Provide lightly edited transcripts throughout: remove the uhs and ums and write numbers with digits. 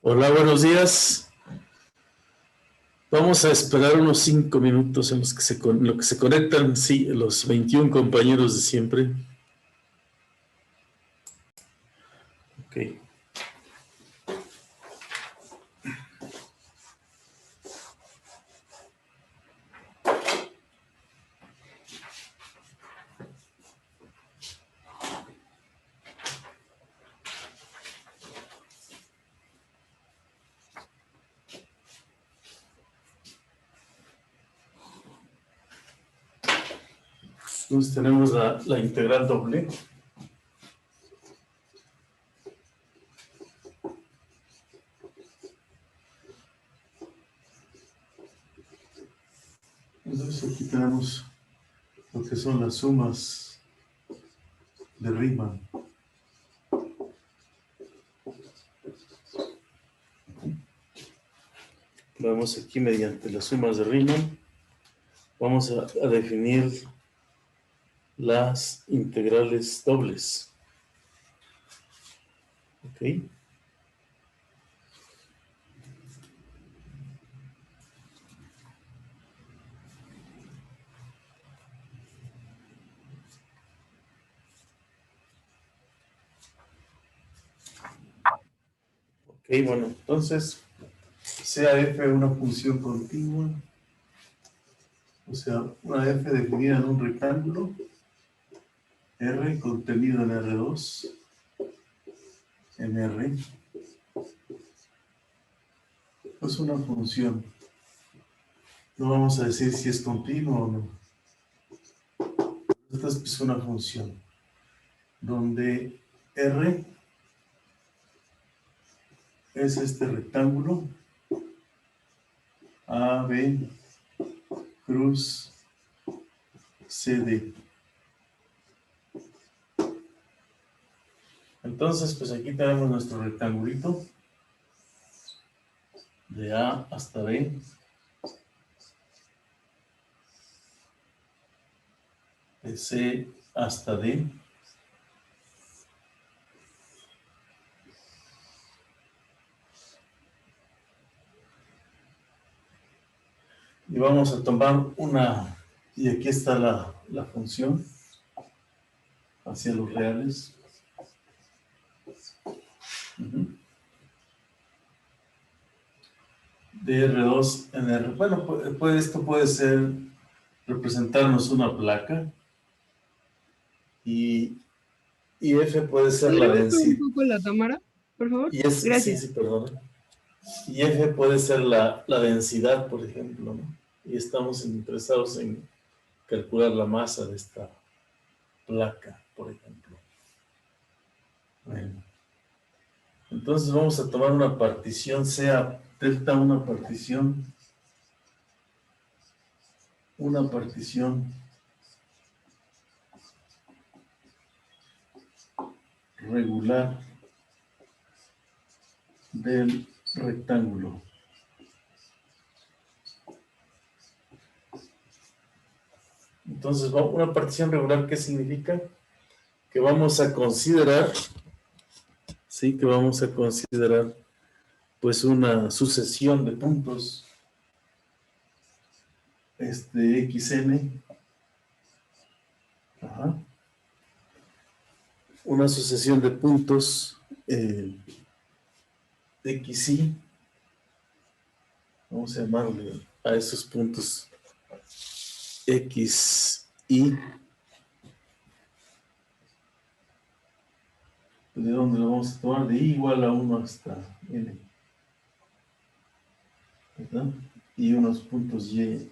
Hola, buenos días. Vamos a esperar unos 5 minutos en lo que se conectan, sí, los 21 compañeros de siempre. Ok. Entonces tenemos la integral doble. Entonces aquí tenemos lo que son las sumas de Riemann. Vamos aquí mediante las sumas de Riemann. Vamos a definir las integrales dobles. Ok. Ok, bueno, entonces, sea f una función continua, o sea, una f definida en un rectángulo, R contenido en R2, en R, es una función. No vamos a decir si es continuo o no. Esta es una función donde R es este rectángulo A, B, cruz, CD. Entonces, pues aquí tenemos nuestro rectangulito de A hasta B. De C hasta D. Y vamos a tomar y aquí está la función hacia los reales. De R2 en R. Bueno, esto puede ser representarnos una placa y F puede ser la ¿Podrías subir un densidad. poco la cámara, por favor? Gracias. Sí, perdón. Y F puede ser la densidad, por ejemplo, ¿no? Y estamos interesados en calcular la masa de esta placa, por ejemplo. Bueno. Entonces vamos a tomar una partición, sea delta una partición regular del rectángulo. Entonces, una partición regular, ¿qué significa? Que vamos a considerar, sí, que vamos a considerar, pues, una sucesión de puntos, xn, una sucesión de puntos, xy, vamos a llamarle a esos puntos xy, de donde lo vamos a tomar de i igual a 1 hasta n, ¿verdad? Y unos puntos yj,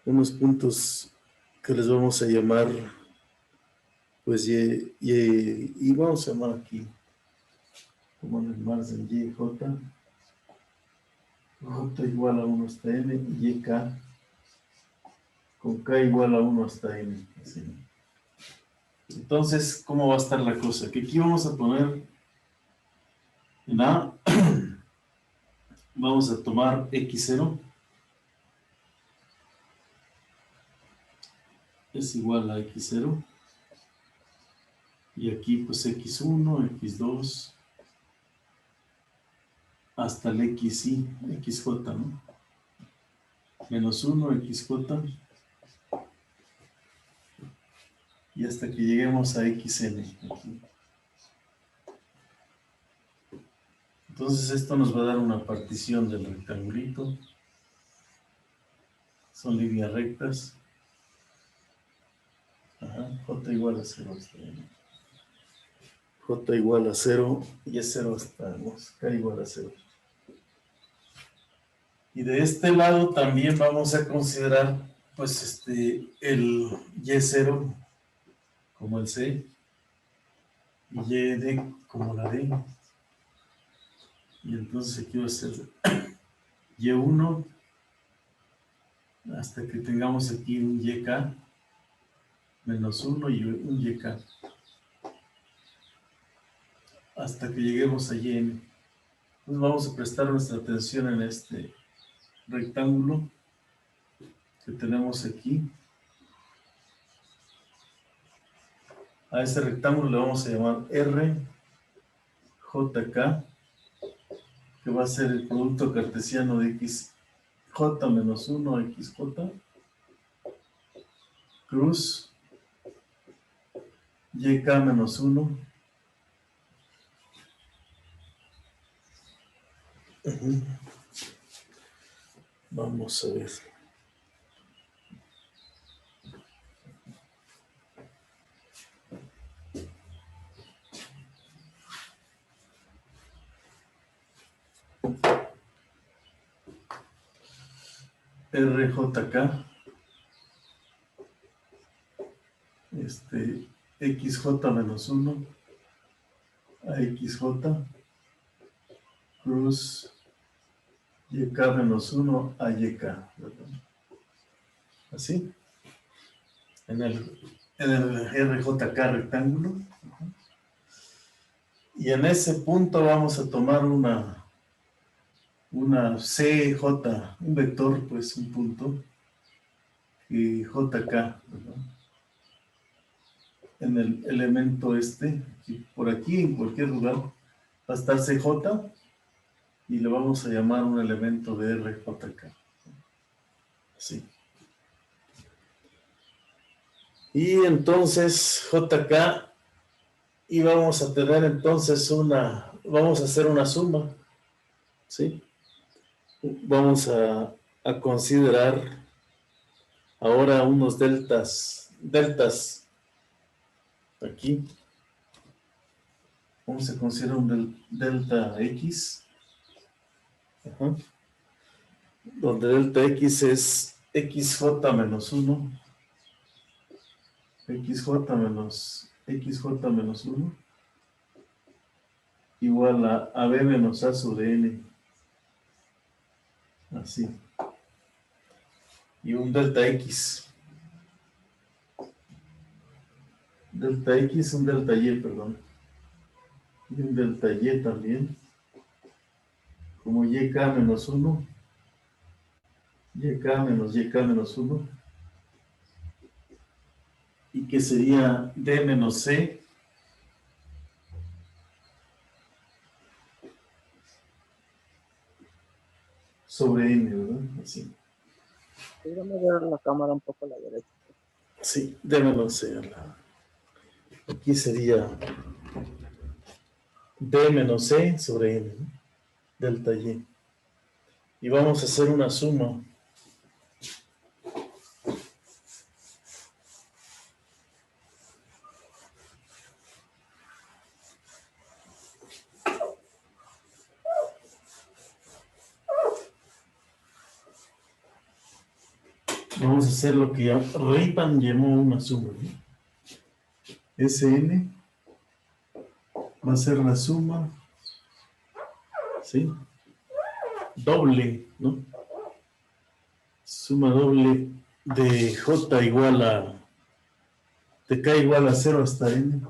unos puntos que les vamos a llamar, pues, y vamos a llamar aquí, como en el margen yj, j igual a 1 hasta n, y yk, con k igual a 1 hasta n. Así. Entonces, ¿cómo va a estar la cosa? Que aquí vamos a poner en A, vamos a tomar x0, es igual a x0, Y aquí pues x1, x2, hasta el xy, xj, ¿no? Menos 1, xj, y hasta que lleguemos a xn. Aquí. Entonces esto nos va a dar una partición del rectangulito. Son líneas rectas. Ajá, j igual a 0 hasta n. J igual a 0 y es 0 hasta k igual a 0. Y de este lado también vamos a considerar pues el y0 como el c y y como la d. Y entonces aquí va a ser y1 hasta que tengamos aquí un yk menos 1 y un yk hasta que lleguemos a yn. Entonces vamos a prestar nuestra atención en este rectángulo que tenemos aquí. A este rectángulo le vamos a llamar RJK, que va a ser el producto cartesiano de xj menos 1 a xj, cruz yk menos 1. Vamos a ver. RJK, xj menos 1 a xj, cruz yk menos 1 a yk, ¿verdad? Así, en el RJK rectángulo. Y en ese punto vamos a tomar una CJ, un vector, pues un punto, y JK, ¿verdad? En el elemento por aquí, en cualquier lugar, va a estar CJ, y le vamos a llamar un elemento de RJK. Así. Y entonces JK, y vamos a tener entonces vamos a hacer una suma, ¿sí? Vamos a considerar ahora unos deltas aquí. Vamos a considerar un delta X, donde delta X es XJ menos 1, XJ menos 1, igual a B menos A sobre N. Así. Y un delta X. Delta X, un delta Y, perdón. Y un delta Y también. Como YK menos 1. YK menos 1. Y que sería D menos C. Sobre N, ¿verdad? Así. Déjame ver la cámara un poco a la derecha. Sí, D menos C. Aquí sería D menos C sobre N, ¿no? Delta Y. Y vamos a hacer una suma. Vamos a hacer lo que Raypan llamó una suma, ¿no? Sn va a ser la suma, ¿sí? Doble, ¿no? Suma doble de J igual de K igual a 0 hasta N.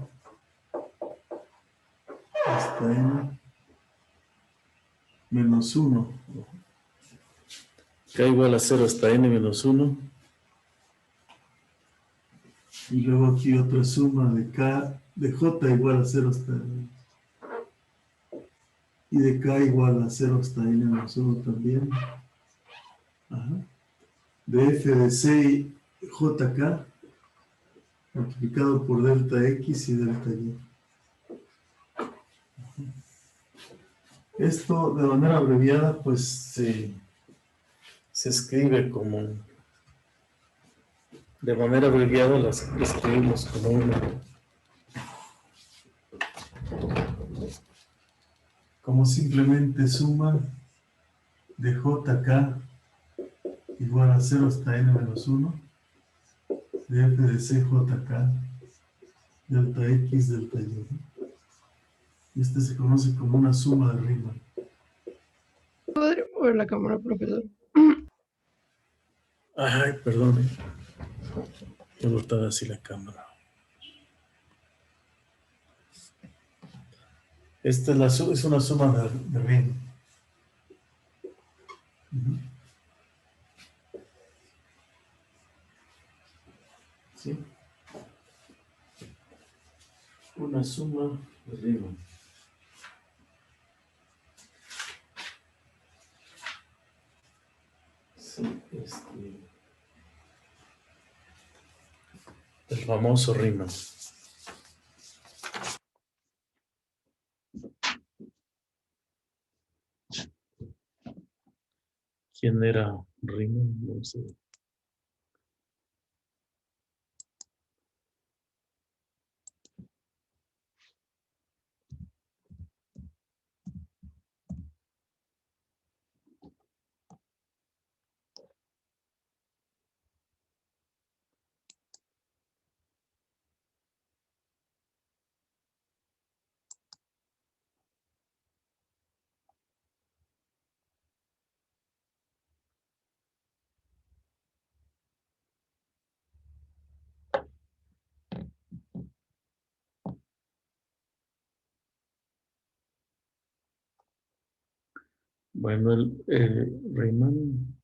Hasta N menos 1. K igual a 0 hasta N menos 1. Y luego aquí otra suma de K de J igual a 0 hasta N. Y de K igual a 0 hasta N menos 1 también. Ajá. De F de C y JK multiplicado por delta X y delta Y. Esto de manera abreviada pues se escribe como, de manera abreviada las escribimos como como simplemente suma de JK igual a 0 hasta N menos 1 de F de C JK delta X delta Y. Y este se conoce como una suma de Riemann. ¿Podría mover la cámara, profesor? Ay, perdón. He botado así la cámara. Esta es una suma de Riemann. ¿Sí? Una suma de Riemann. Sí, el famoso Riemann. ¿Quién era Riemann? No sé. Bueno, el Riemann.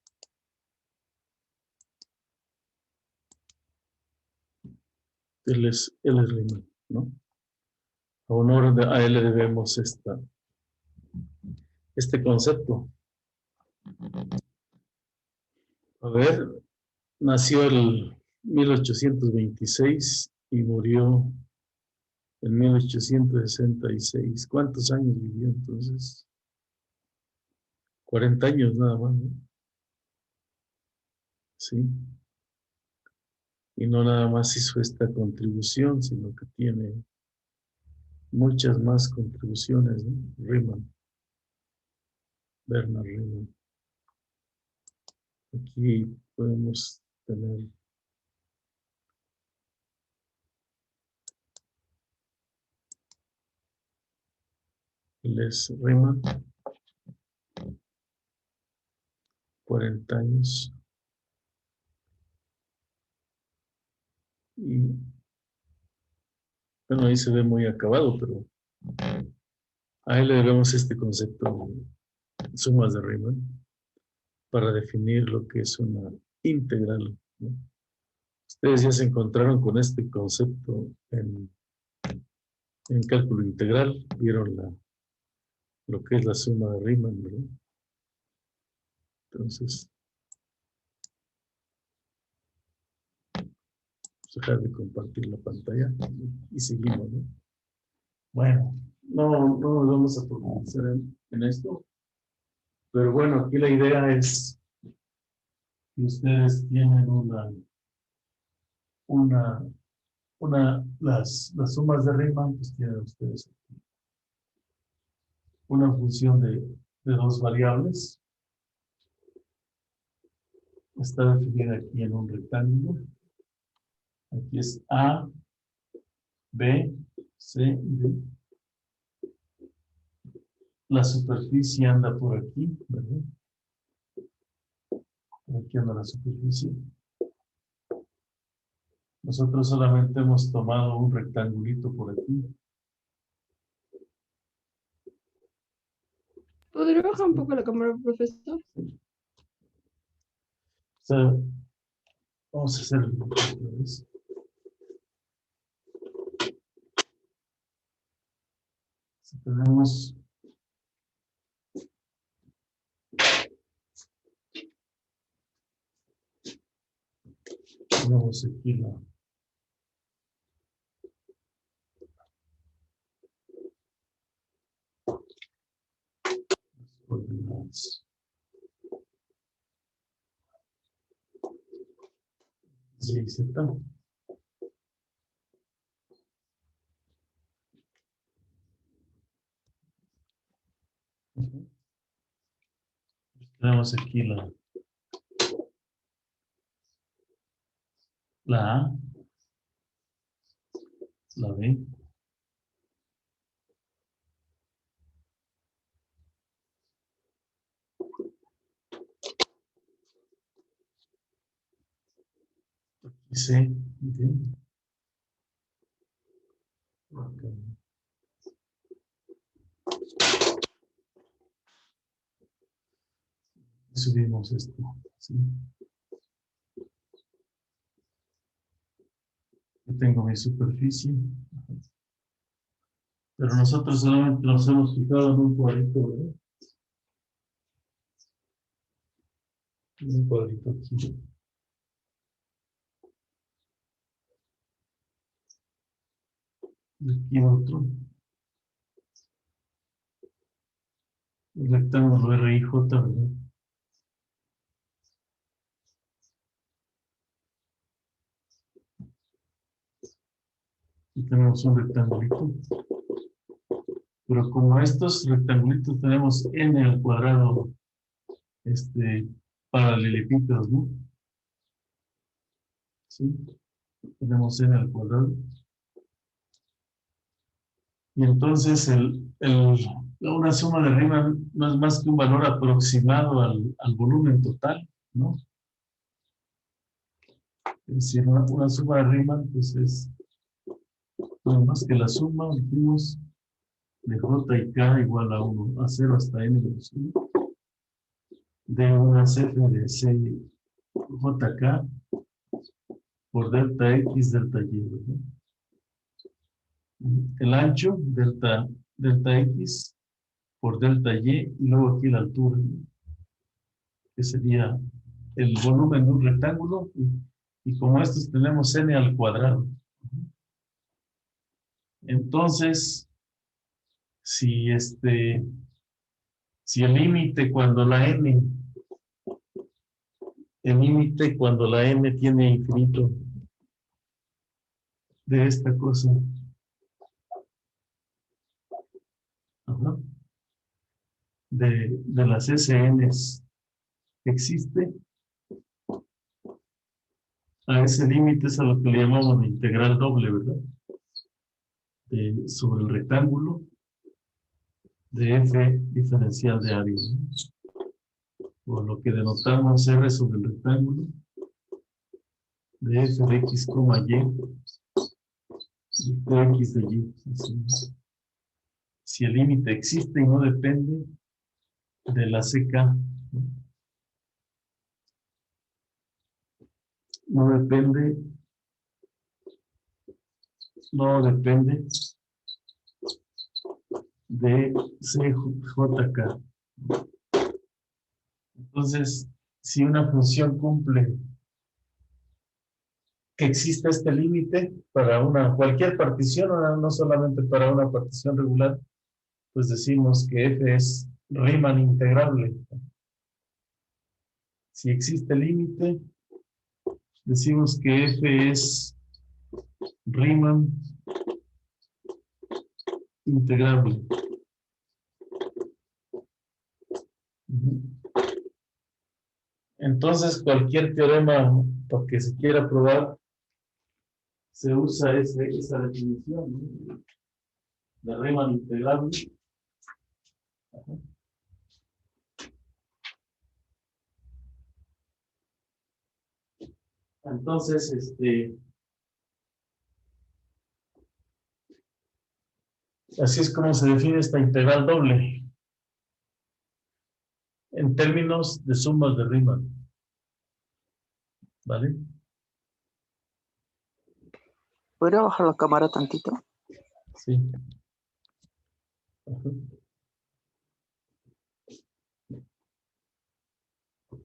Él es Riemann, ¿no? A él le debemos este concepto. A ver, nació el 1826 y murió en 1866. ¿Cuántos años vivió entonces? 40 años nada más, ¿no? Sí. Y no nada más hizo esta contribución, sino que tiene muchas más contribuciones, ¿no? Riemann, Bernard Riemann. Aquí podemos tener Les Riemann, 40 años. Y bueno, ahí se ve muy acabado, pero a él le debemos este concepto de sumas de Riemann para definir lo que es una integral, ¿no? Ustedes ya se encontraron con este concepto en cálculo integral, vieron lo que es la suma de Riemann, ¿verdad? Entonces, dejar de compartir la pantalla y seguimos, ¿no? Bueno, no nos vamos a profundizar en esto, pero bueno, aquí la idea es que ustedes tienen las sumas de Riemann, pues tienen ustedes una función de dos variables. Está definida aquí en un rectángulo. Aquí es A, B, C y D. La superficie anda por aquí, ¿verdad? Por aquí anda la superficie. Nosotros solamente hemos tomado un rectangulito por aquí. ¿Podría bajar un poco la cámara, profesor? O sea, vamos a hacer otra vez. Tenemos aquí las coordenadas. Y ahí está. Tenemos aquí la A, la B, aquí C, D. Okay. Subimos esto. ¿Sí? Yo tengo mi superficie. Pero nosotros solamente nos hemos fijado en un cuadrito, ¿verdad? Un cuadrito aquí. Aquí otro. El rectángulo RIJ, ¿verdad? Aquí tenemos un rectangulito. Pero como estos rectangulitos tenemos n al cuadrado paralelepípedos, ¿no? Sí, tenemos n al cuadrado. Y entonces una suma de Riemann no es más que un valor aproximado al volumen total, ¿no? Es decir, una suma de Riemann pues es no más que la suma, dijimos, de J y K igual a 1, a 0 hasta n menos 1, de unas f de C JK por delta X delta Y, ¿verdad? El ancho, delta X por delta Y, y luego aquí la altura, ¿no? Que sería el volumen de un rectángulo, y como estos tenemos n al cuadrado. Entonces, si el límite cuando la n, tiene infinito de esta cosa, ajá, de las SNs existe, a ese límite es a lo que le llamamos de integral doble, ¿verdad? Sobre el rectángulo de f diferencial de área, ¿no? O lo que denotamos R sobre el rectángulo de f de x, y de x de y. Así. Si el límite existe y no depende de la CK, ¿no? No depende de CJK. Entonces, si una función cumple que exista este límite para cualquier partición, no solamente para una partición regular, pues decimos que f es Riemann integrable. Si existe límite, decimos que f es Riemann integrable. Entonces, cualquier teorema que se quiera probar, se usa esa definición, ¿no? De Riemann integrable. Ajá. Entonces, así es como se define esta integral doble en términos de sumas de Riemann. ¿Vale? ¿Podría bajar la cámara tantito? Sí. Ajá.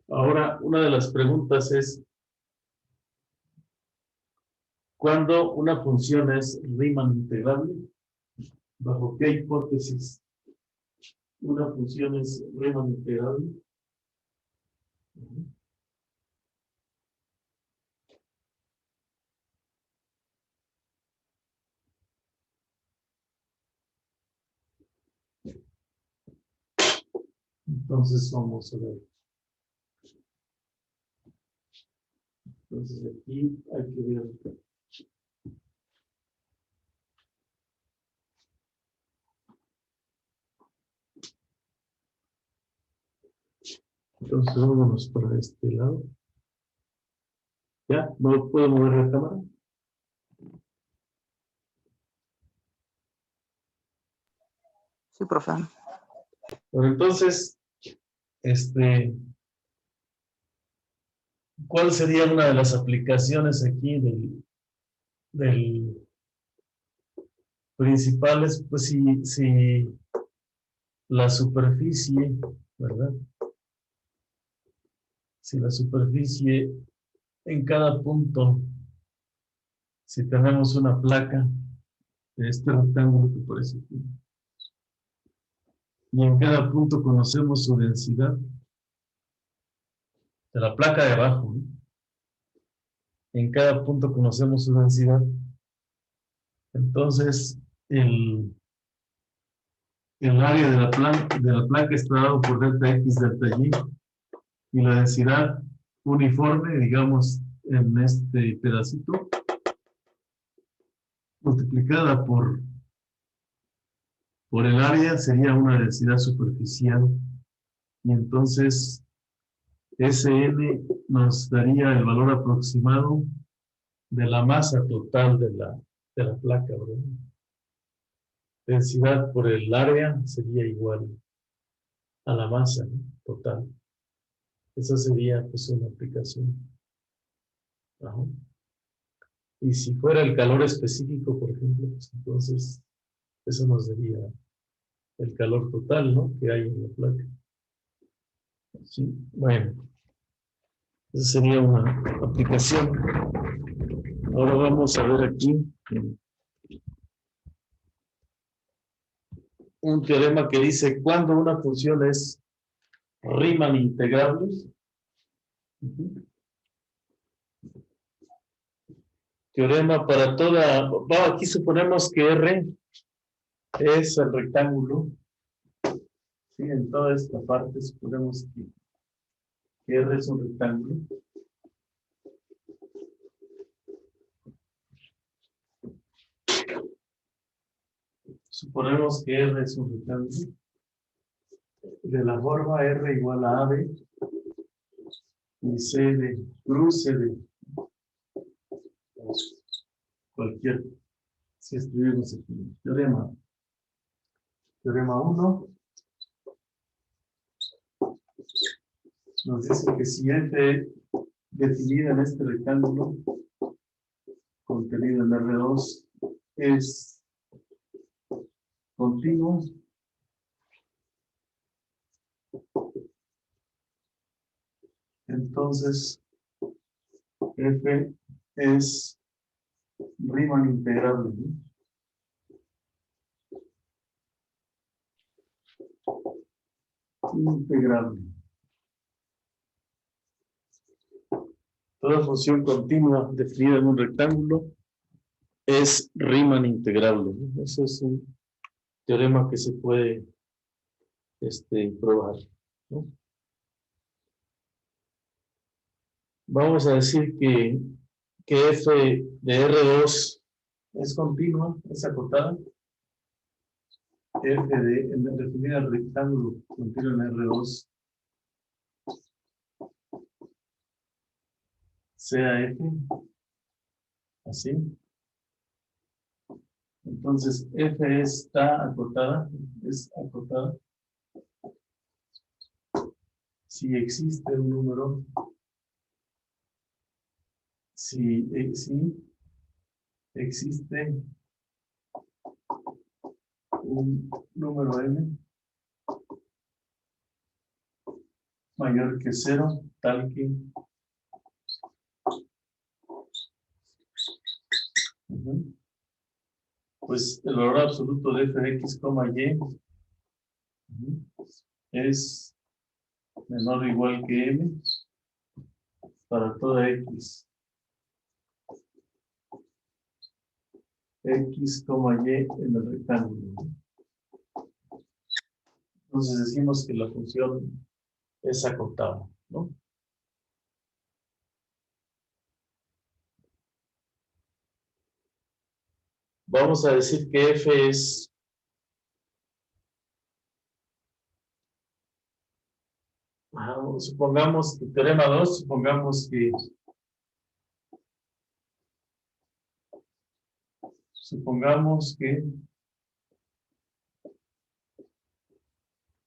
Ahora, una de las preguntas es, ¿cuándo una función es Riemann integrable? ¿Bajo qué hipótesis una función es Riemann integrable? Entonces vamos a ver. Entonces aquí hay que ver. Entonces vámonos para este lado. ¿Ya? ¿No puedo mover la cámara? Sí, profe. Bueno, entonces, ¿cuál sería una de las aplicaciones aquí del principales? Pues si la superficie, ¿verdad? Si la superficie en cada punto, si tenemos una placa de este rectángulo que aparece aquí, y en cada punto conocemos su densidad de la placa de abajo, ¿no? En cada punto conocemos su densidad. Entonces, el área de la placa está dado por delta X, delta Y, y la densidad uniforme, digamos, en este pedacito, multiplicada por el área, sería una densidad superficial. Y entonces, Sn nos daría el valor aproximado de la masa total de la placa, ¿verdad? Densidad por el área sería igual a la masa, ¿no? Total. Esa sería pues una aplicación. Ajá. Y si fuera el calor específico, por ejemplo, pues entonces eso nos daría el calor total, ¿no? Que hay en la placa. Sí, bueno, esa sería una aplicación. Ahora vamos a ver aquí un teorema que dice cuando una función es Riemann integrable. Teorema para toda. Aquí suponemos que R es el rectángulo. Sí, en toda esta parte suponemos que R es un rectángulo. Suponemos que R es un rectángulo. De la forma R igual a AB y CD, cruce de cualquier. Si escribimos aquí, teorema 1 nos dice que si F definida en este rectángulo contenido en R2 es continuo, entonces F es Riemann integrable, ¿no? Integrable. Toda función continua definida en un rectángulo es Riemann integrable, ¿no? Eso es un teorema que se puede probar, ¿no? Vamos a decir que F de R2 es continua, es acotada. F de definida el rectángulo continuo en R2 sea F, así. Entonces F está acotada, es acotada. Si existe un número, si existe un número n mayor que 0, tal que pues el valor absoluto de f de x, y es menor o igual que m para toda x. X, y en el rectángulo. Entonces decimos que la función es acotada, ¿no? Vamos a decir que f es supongamos que teorema 2, supongamos que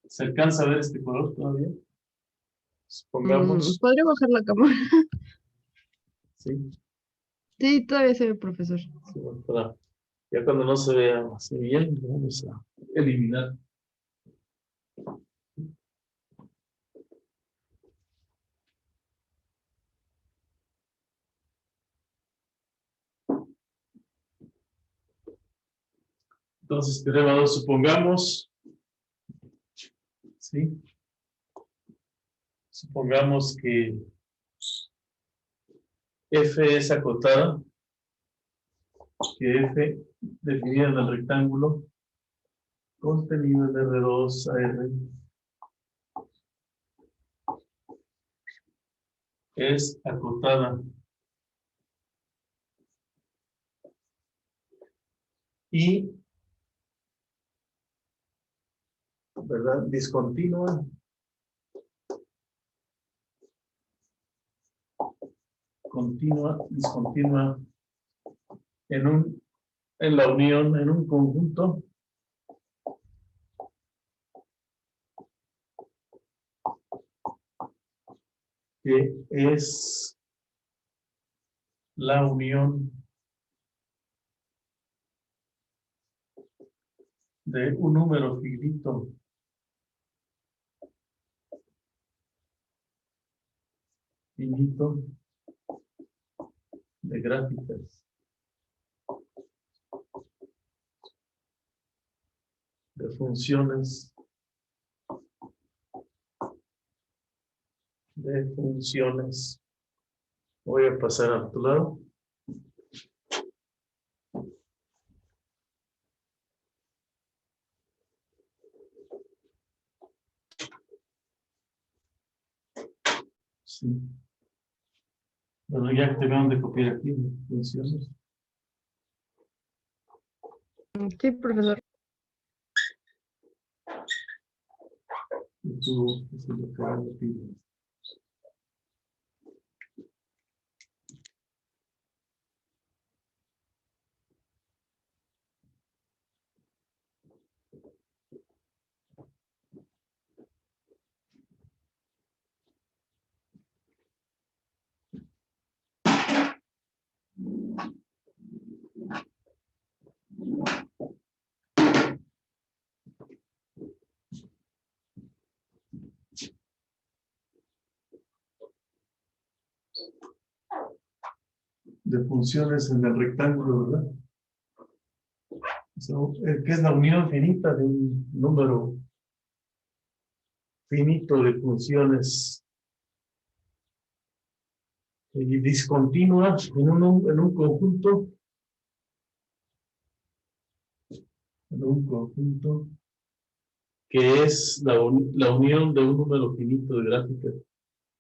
¿se alcanza a ver este color todavía? Supongamos, ¿Podría bajar la cámara? sí, Sí, todavía se ve, profesor. sí, ya cuando no se vea así bien, vamos a eliminar. Entonces, teorema 2, supongamos, ¿sí? Supongamos que f es acotada, que f definida en el rectángulo contenido en R2 a R es acotada y, ¿verdad? Discontinua discontinua en la unión, en un conjunto que es la unión de un número finito de gráficas de funciones voy a pasar a tu lado. Sí. Bueno, ya terminaron de copiar aquí funciones. Sí, profesor. Y tú, eso es lo que van a pedir. De funciones en el rectángulo, ¿verdad? Que es la unión finita de un número finito de funciones y discontinuas en un conjunto, que es la unión de un número finito de gráficas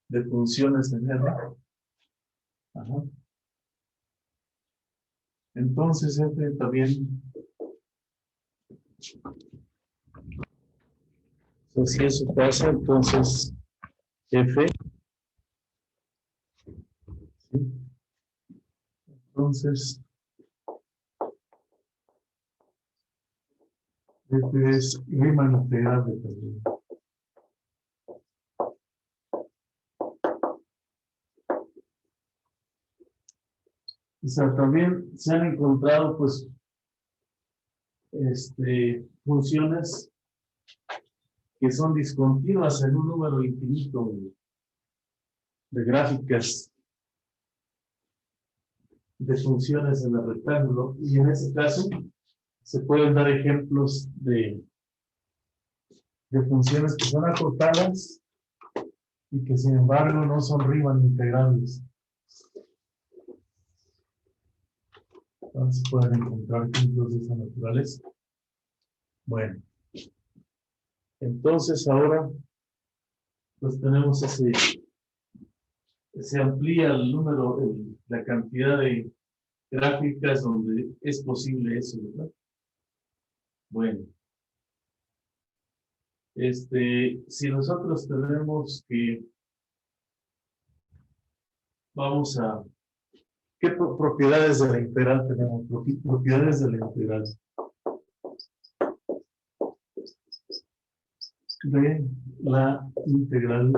de funciones en R. Ajá. Entonces, F también, si eso pasa, entonces F, ¿sí? Entonces, F es Riemann integrable también. O sea, también se han encontrado, pues, funciones que son discontinuas en un número infinito de gráficas de funciones en el rectángulo, y en ese caso se pueden dar ejemplos de funciones que son acotadas y que sin embargo no son Riemann integrales. Entonces pueden encontrar ejemplos de esa naturaleza. Bueno, entonces ahora pues tenemos se amplía el número, la cantidad de gráficas donde es posible eso, ¿verdad? Bueno, si nosotros tenemos que, vamos a, ¿qué propiedades de la integral tenemos? Propiedades de la integral. De la integral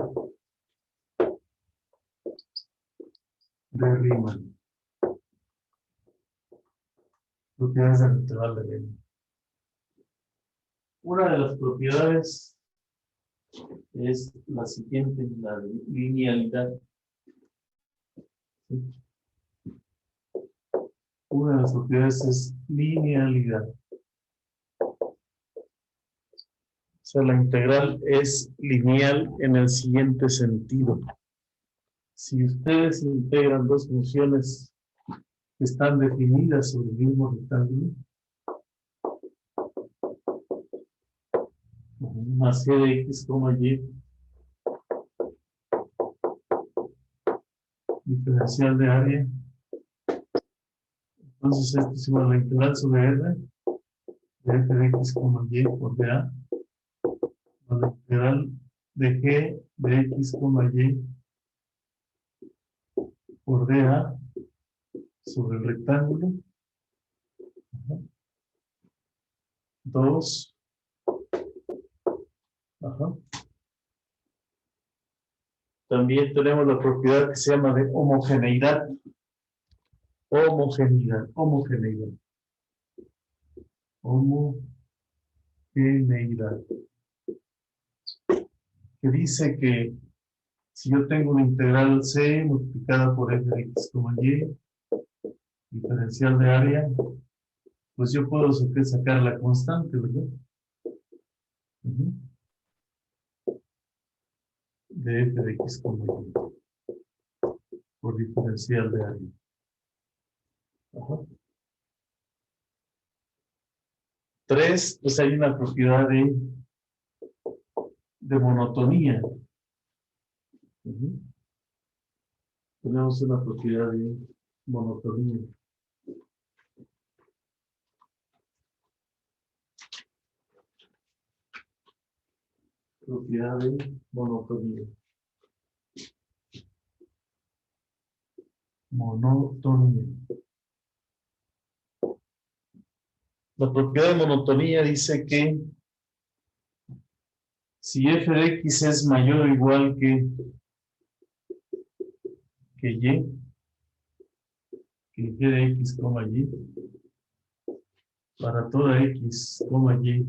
de Riemann. Propiedades de la integral de Riemann. Una de las propiedades es la siguiente, la de linealidad. Una de las propiedades es linealidad. O sea, la integral es lineal en el siguiente sentido. Si ustedes integran dos funciones que están definidas sobre el mismo rectángulo, más g de x, y, diferencial de área, entonces esto es igual a la integral sobre r de f de x, y por dA, a la integral de g de x, y por dA sobre el rectángulo, 2, También tenemos la propiedad que se llama de homogeneidad. Homogeneidad. Que dice que si yo tengo una integral c multiplicada por f de x, y, diferencial de área, pues yo puedo sacar la constante, ¿verdad? De f de x, y, por diferencial de área. 3, pues hay una propiedad de monotonía. Tenemos una propiedad de monotonía. Propiedad de monotonía. La propiedad de monotonía dice que si f de x es mayor o igual que y, que g de x, y, para toda x, y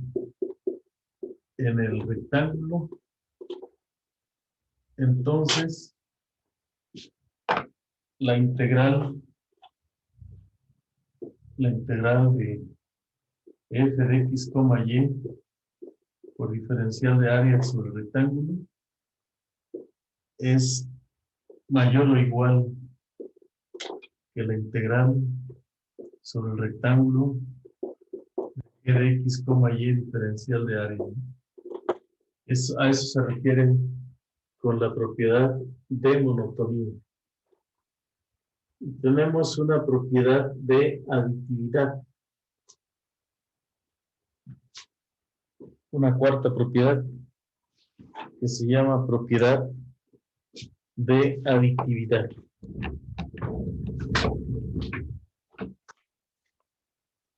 en el rectángulo, entonces la integral de f de x, y por diferencial de área sobre el rectángulo es mayor o igual que la integral sobre el rectángulo de g de x, y diferencial de área. A eso se refiere con la propiedad de monotonía. Tenemos una propiedad de aditividad. Una cuarta propiedad que se llama propiedad de aditividad.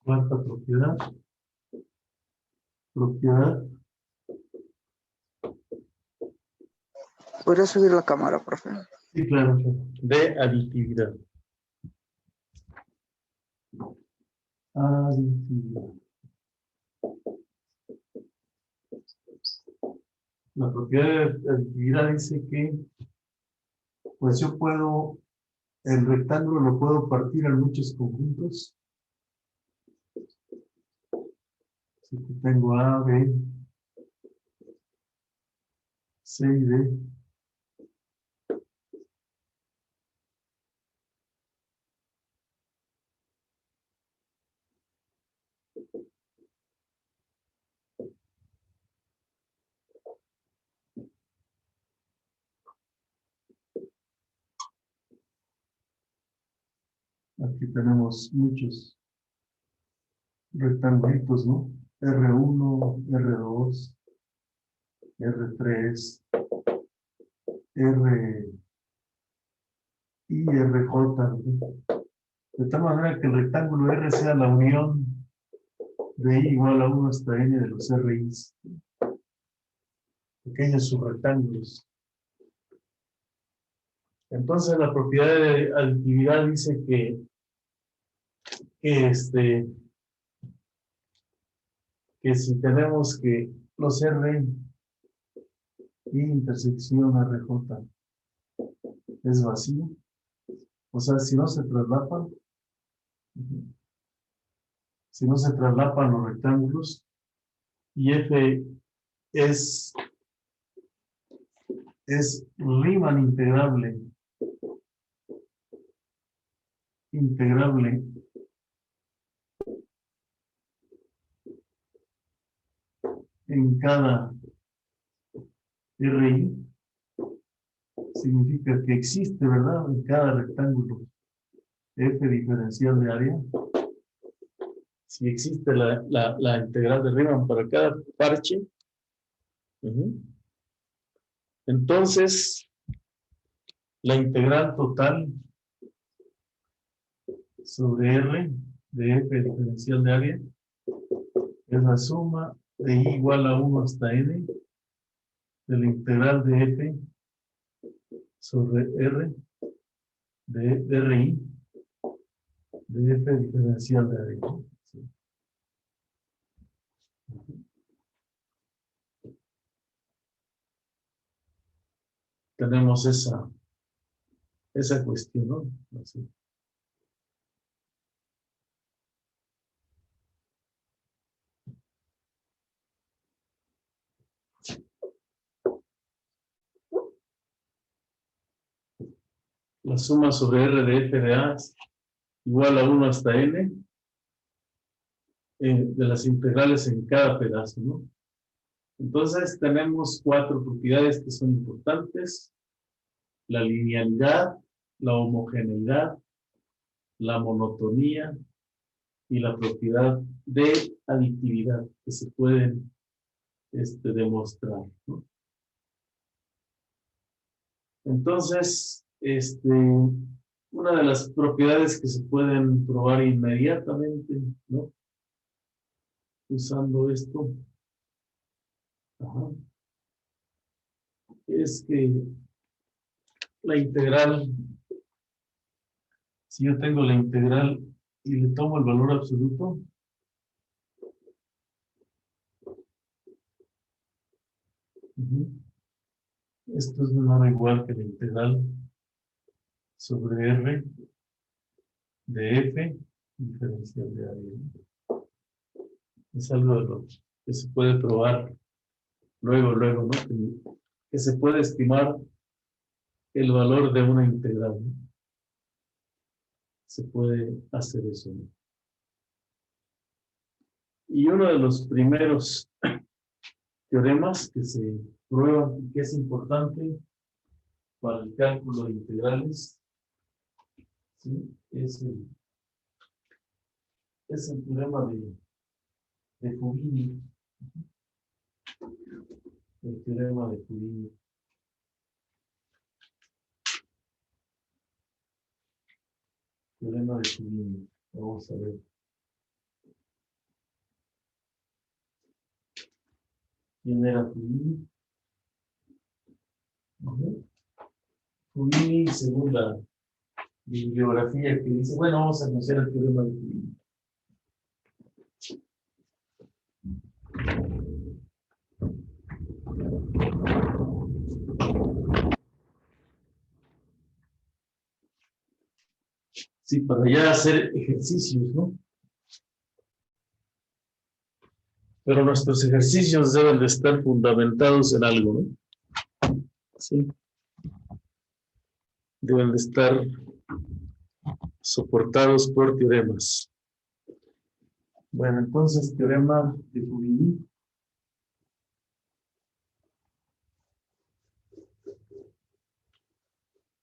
Cuarta propiedad. ¿Podría subir la cámara, profe? Sí, claro. De aditividad. Aditividad. la propiedad de aditividad dice que, pues yo puedo, el rectángulo lo puedo partir en muchos conjuntos. Si tengo A, B, C y D. Aquí tenemos muchos rectangulitos, ¿no? R1, R2, R3, R y RJ, ¿no? De tal manera que el rectángulo R sea la unión de I igual a 1 hasta N de los RIs. Pequeños subrectángulos. Entonces la propiedad de aditividad dice que si tenemos que los R y intersección RJ es vacío, o sea, si no se traslapan, los rectángulos, y F es Riemann integrable en cada RI, significa que existe, ¿verdad? En cada rectángulo F diferencial de área. Si existe la integral de Riemann para cada parche, entonces la integral total sobre R de F diferencial de área es la suma de I igual a 1 hasta N de la integral de F sobre R de RI de F diferencial de área. Sí. Tenemos esa cuestión, ¿no? Así. La suma sobre R de F de A es igual a 1 hasta N de las integrales en cada pedazo, ¿no? Entonces tenemos 4 propiedades que son importantes: la linealidad, la homogeneidad, la monotonía y la propiedad de aditividad que se pueden demostrar, ¿no? Entonces, una de las propiedades que se pueden probar inmediatamente, ¿no? Usando esto, es que la integral, si yo tengo la integral y le tomo el valor absoluto, esto es menor o igual que la integral sobre R de F diferencial de área. Es algo de lo que se puede probar luego, ¿no? Que se puede estimar el valor de una integral, ¿no? Se puede hacer eso, ¿no? Y uno de los primeros teoremas que se prueban y que es importante para el cálculo de integrales, ¿sí? Es el teorema de Fubini. El teorema de Fubini. Teorema de Fubini. Vamos a ver. ¿Quién era Fubini? Fubini, según la bibliografía que dice, bueno, vamos a conocer el teorema de Fubini. Sí, para ya hacer ejercicios, ¿no? Pero nuestros ejercicios deben de estar fundamentados en algo, ¿no? Sí. Deben de estar soportados por teoremas. Bueno, entonces, teorema de Fubini.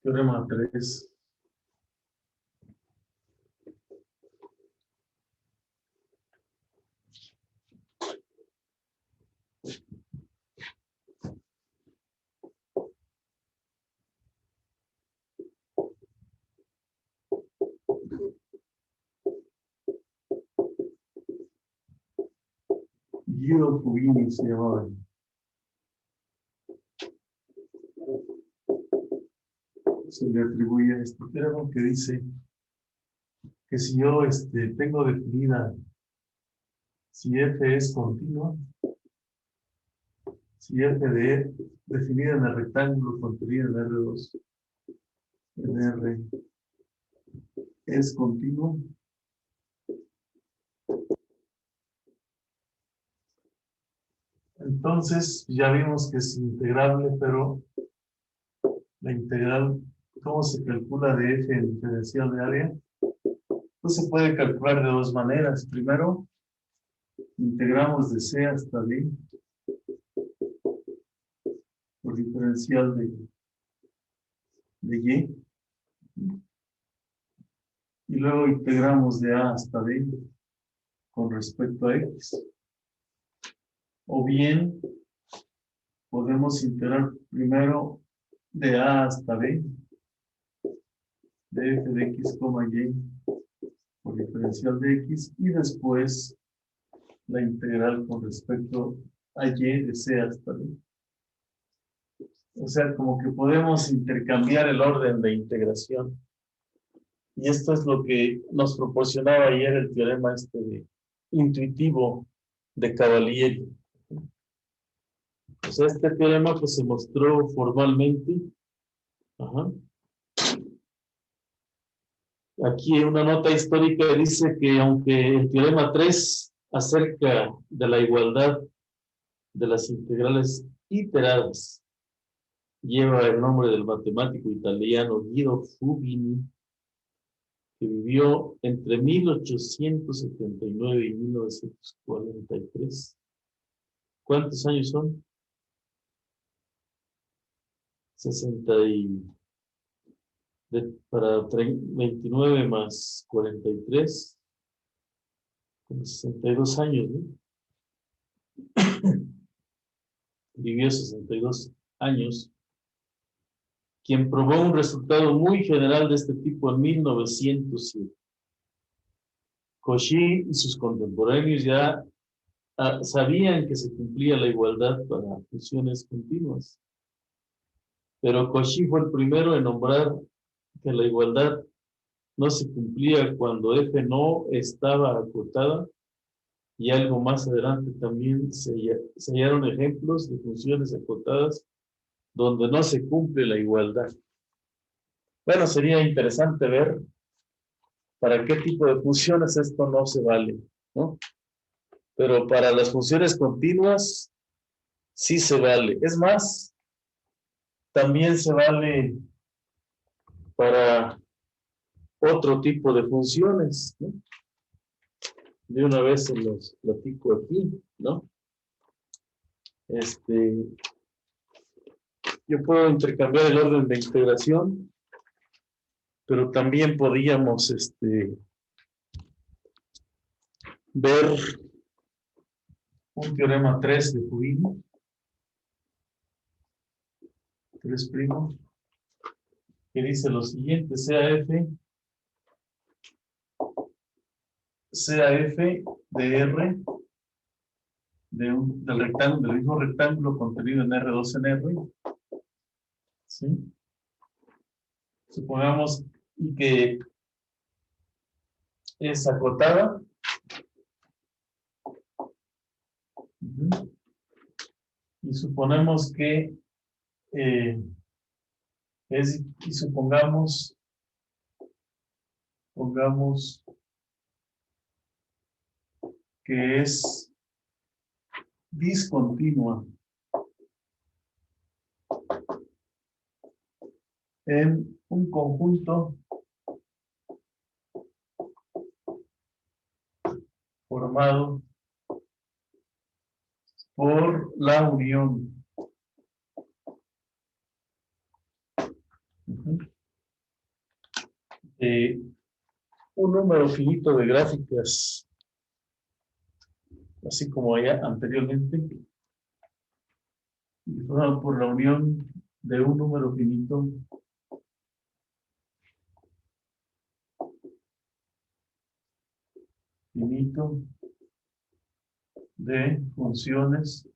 Teorema 3. Guido Fubini se llamaba. Se le atribuye a este teorema que dice que si yo tengo definida, si f es continua, si f de E definida en el rectángulo contenido en R2, en R es continuo, entonces ya vimos que es integrable, pero la integral, ¿cómo se calcula de f en diferencial de área? Pues se puede calcular de dos maneras. Primero, integramos de C hasta D por diferencial de Y. Y luego integramos de A hasta D con respecto a X. O bien, podemos integrar primero de A hasta B, de f de x, y, por diferencial de x, y después la integral con respecto a y de C hasta D. O sea, como que podemos intercambiar el orden de integración. Y esto es lo que nos proporcionaba ayer el teorema intuitivo de Cavalieri. O sea, este teorema pues se mostró formalmente. Ajá. Aquí una nota histórica dice que aunque el teorema 3 acerca de la igualdad de las integrales iteradas lleva el nombre del matemático italiano Guido Fubini, que vivió entre 1879 y 1943. ¿Cuántos años son? 60 para 29 más 43, como 62 años, ¿no? Vivió 62 años, quien probó un resultado muy general de este tipo en 1907. Cauchy y sus contemporáneos ya sabían que se cumplía la igualdad para funciones continuas, pero Cauchy fue el primero en nombrar que la igualdad no se cumplía cuando f no estaba acotada, y algo más adelante también se hallaron ejemplos de funciones acotadas donde no se cumple la igualdad. Bueno, sería interesante ver para qué tipo de funciones esto no se vale, ¿no? Pero para las funciones continuas sí se vale. Es más, también se vale para otro tipo de funciones, ¿no? De una vez se los platico aquí, ¿no? Yo puedo intercambiar el orden de integración, pero también podíamos ver un teorema 3 de Fubini, 3', que dice lo siguiente: CAF de R del rectángulo, del mismo rectángulo contenido en R2 en R, ¿sí? Supongamos que es acotada. Y suponemos que y supongamos Pongamos que es discontinua en un conjunto formado por la unión de un número finito de gráficas, así como allá anteriormente, y formado por la unión de un número finito de funciones,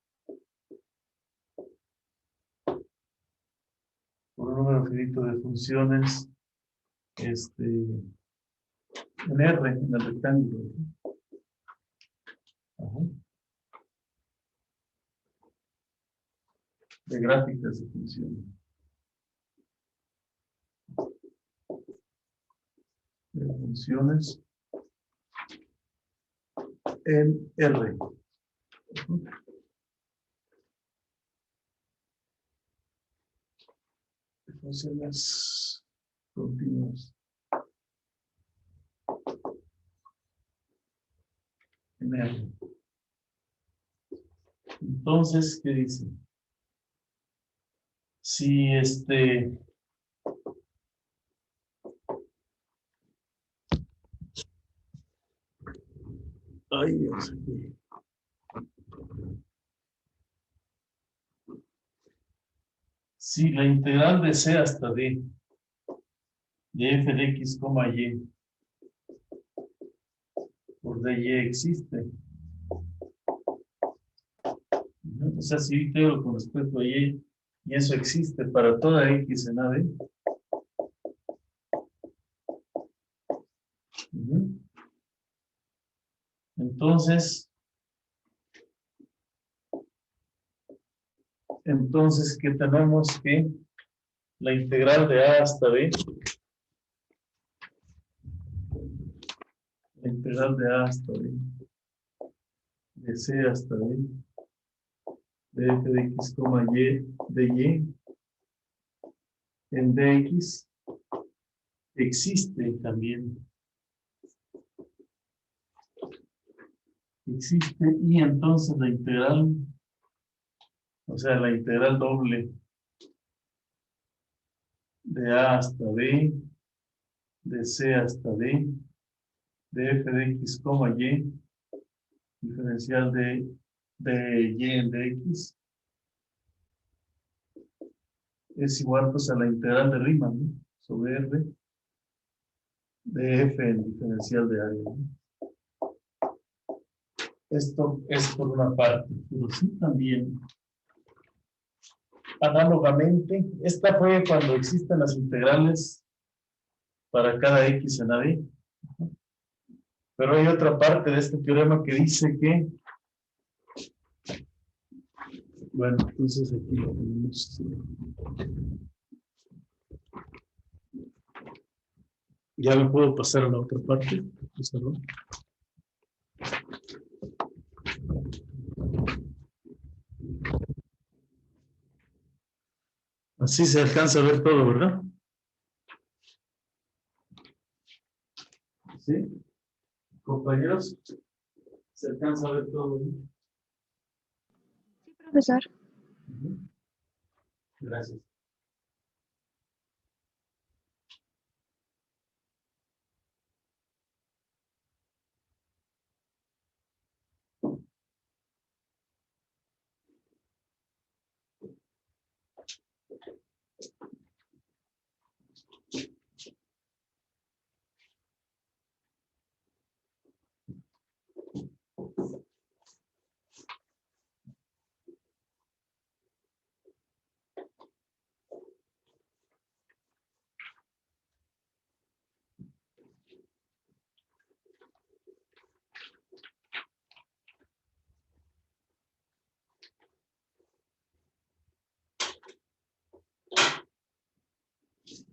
por un número finito de funciones en R, en el rectángulo. Ajá. De gráficas de funciones. De funciones en R. De funciones continuas en R. Entonces, ¿qué dice? Si ay, Dios mío. Si la integral de C hasta D de f de x, y por dy existe. O sea, si yo integro con respecto a y eso existe para toda x en AD. Entonces, ¿qué tenemos? Que la integral de A hasta B, la integral de A hasta B, de C hasta B, de f de x, y, de y, en dx, existe también. Existe, y entonces la integral, o sea, la integral doble de A hasta B, de C hasta D, de f de x, y, diferencial de y en dx, es igual pues a la integral de Riemann, ¿no? Sobre R de f en diferencial de A. ¿No? Esto es por una parte, pero sí también, análogamente, esta fue cuando existen las integrales para cada x en AD. Pero hay otra parte de este teorema que dice que, bueno, entonces aquí lo tenemos. Ya me puedo pasar a la otra parte. ¿No? Así se alcanza a ver todo, ¿verdad? ¿Sí? Compañeros, se alcanza a ver todo, ¿no? Sí, profesor. Gracias.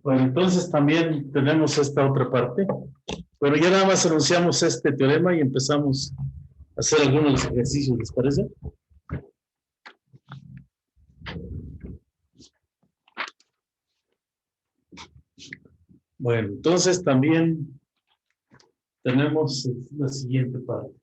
Bueno, entonces también tenemos esta otra parte. Bueno, ya nada más anunciamos este teorema y empezamos a hacer algunos ejercicios, ¿les parece? Bueno, entonces también tenemos la siguiente parte.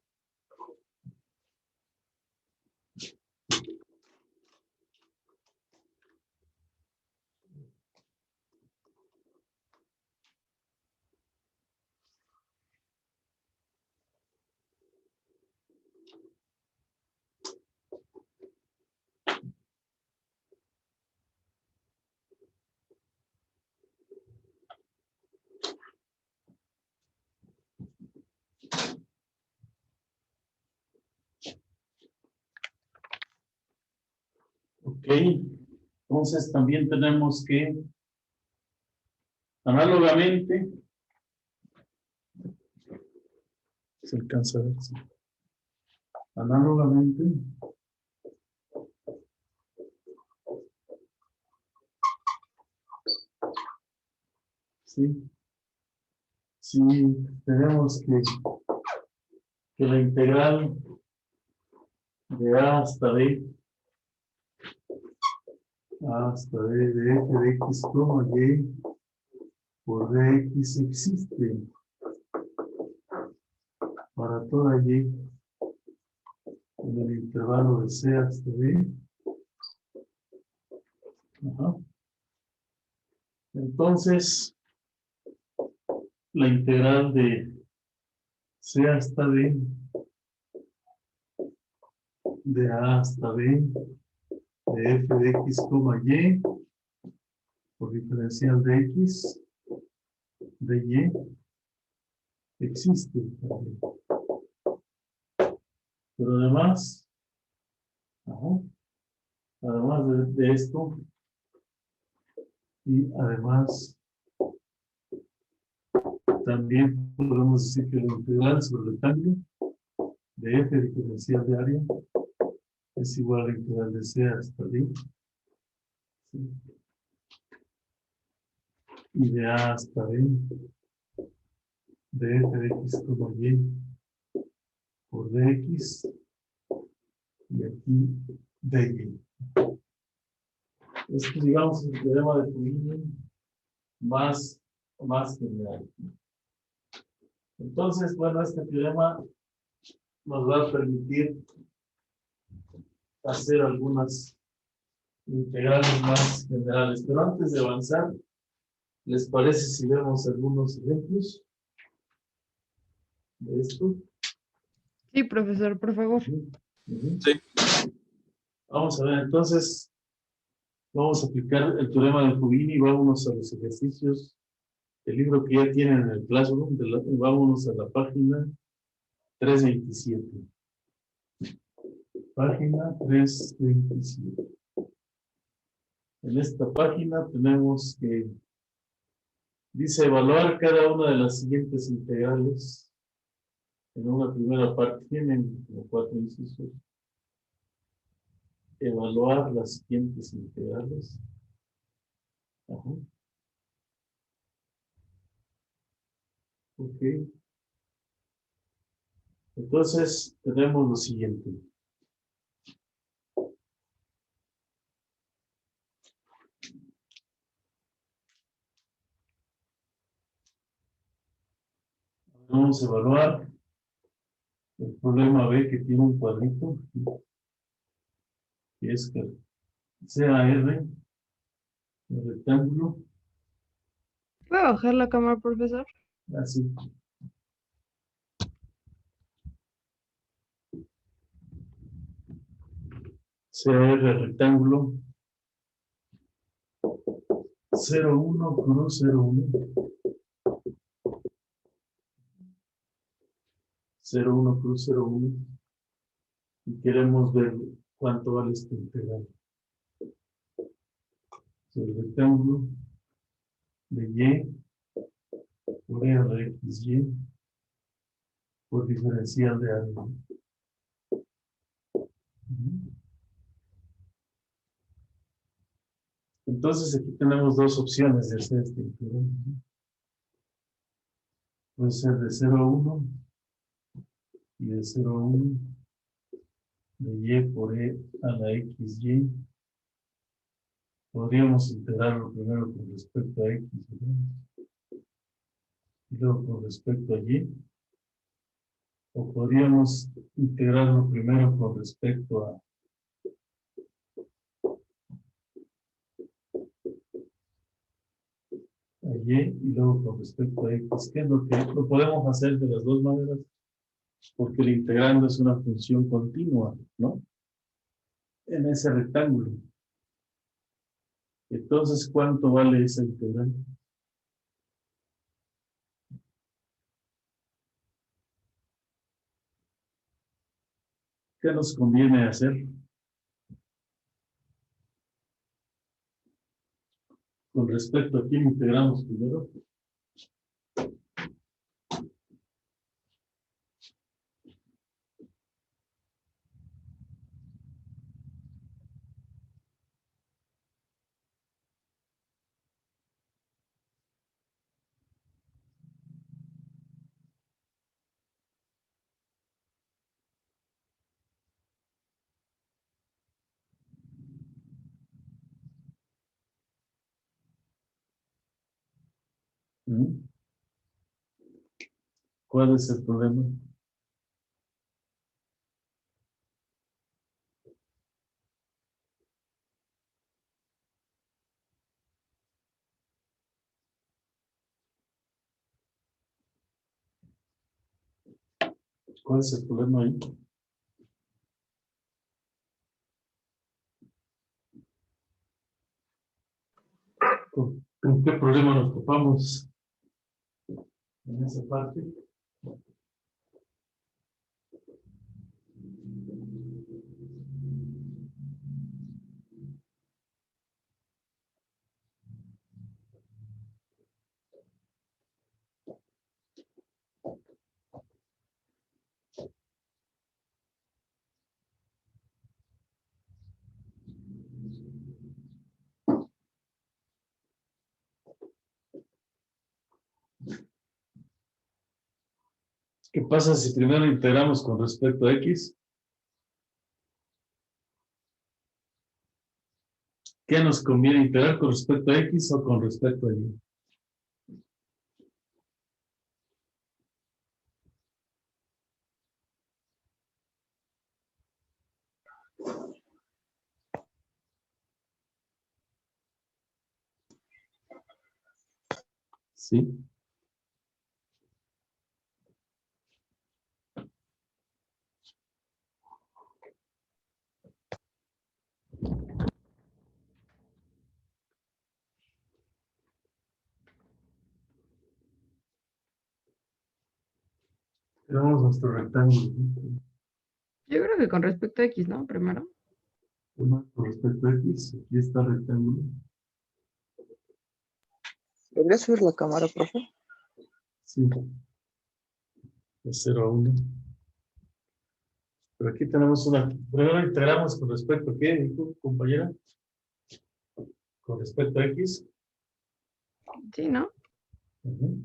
Ok, entonces también tenemos que, análogamente, se alcanza a ver, sí. Análogamente, sí, sí, tenemos que la integral de A hasta B hasta D de f de x, y por dx existe para toda y en el intervalo de c hasta d. Ajá. Entonces, la integral de c hasta d, de a hasta b, de f de x, y, por diferencial de x, de y, existe también. Pero además, ajá, además de esto, y además, también podemos decir que la integral sobre el rectángulo de f diferencial de área es igual a la integral de c hasta d. ¿Sí? Y de a hasta b, de f de x, y por dx, y aquí dy. Esto, digamos, es el teorema de Fourier más general. Entonces, bueno, este teorema nos va a permitir hacer algunas integrales más generales. Pero antes de avanzar, ¿les parece si vemos algunos ejemplos de esto? Sí, profesor, por favor. Sí. Vamos a ver, entonces, vamos a aplicar el teorema de Fourier y vámonos a los ejercicios del libro que ya tienen en el Classroom. Vámonos a la página 327. Página 327. En esta página tenemos que, dice, evaluar cada una de las siguientes integrales. En una primera parte tienen como 4 incisos. Evaluar las siguientes integrales. Ajá. Ok. Entonces, tenemos lo siguiente. Vamos a evaluar el problema B, que tiene un cuadrito, que es que sea R, el rectángulo, ¿Puede bajar la cámara, profesor? así. Sea R el rectángulo, 0,1 cruz 0,1. 0,1 cruz 0,1. Y queremos ver cuánto vale esta integral. El rectángulo de y por r x y por diferencial de área. Entonces aquí tenemos dos opciones de hacer esta integral. Puede ser de 0 a 1 y de 0 a 1 de y por e a la xy. Podríamos integrarlo primero con respecto a x, ¿verdad? Y luego con respecto a y. O podríamos integrarlo primero con respecto a y luego con respecto a x. ¿Qué es lo que lo podemos hacer de las dos maneras? Porque el integrando es una función continua, ¿no? En ese rectángulo. Entonces, ¿cuánto vale esa integral? ¿Qué nos conviene hacer? Con respecto a quién integramos primero. ¿Mm? ¿Cuál es el problema? ¿Cuál es el problema ahí? ¿Con qué problema nos topamos en esa parte? ¿Qué pasa si primero integramos con respecto a x? ¿Qué nos conviene integrar con respecto a x o con respecto a y? Sí. Tenemos nuestro rectángulo, ¿no? Yo creo que con respecto a X, ¿no? Primero. Con respecto a x, aquí está el rectángulo. ¿Podría subir la cámara, profe? Sí. De 0 a 1. Pero aquí tenemos una. Primero integramos con respecto a qué, dijo, compañera. Con respecto a x. Sí, ¿no? Ujú.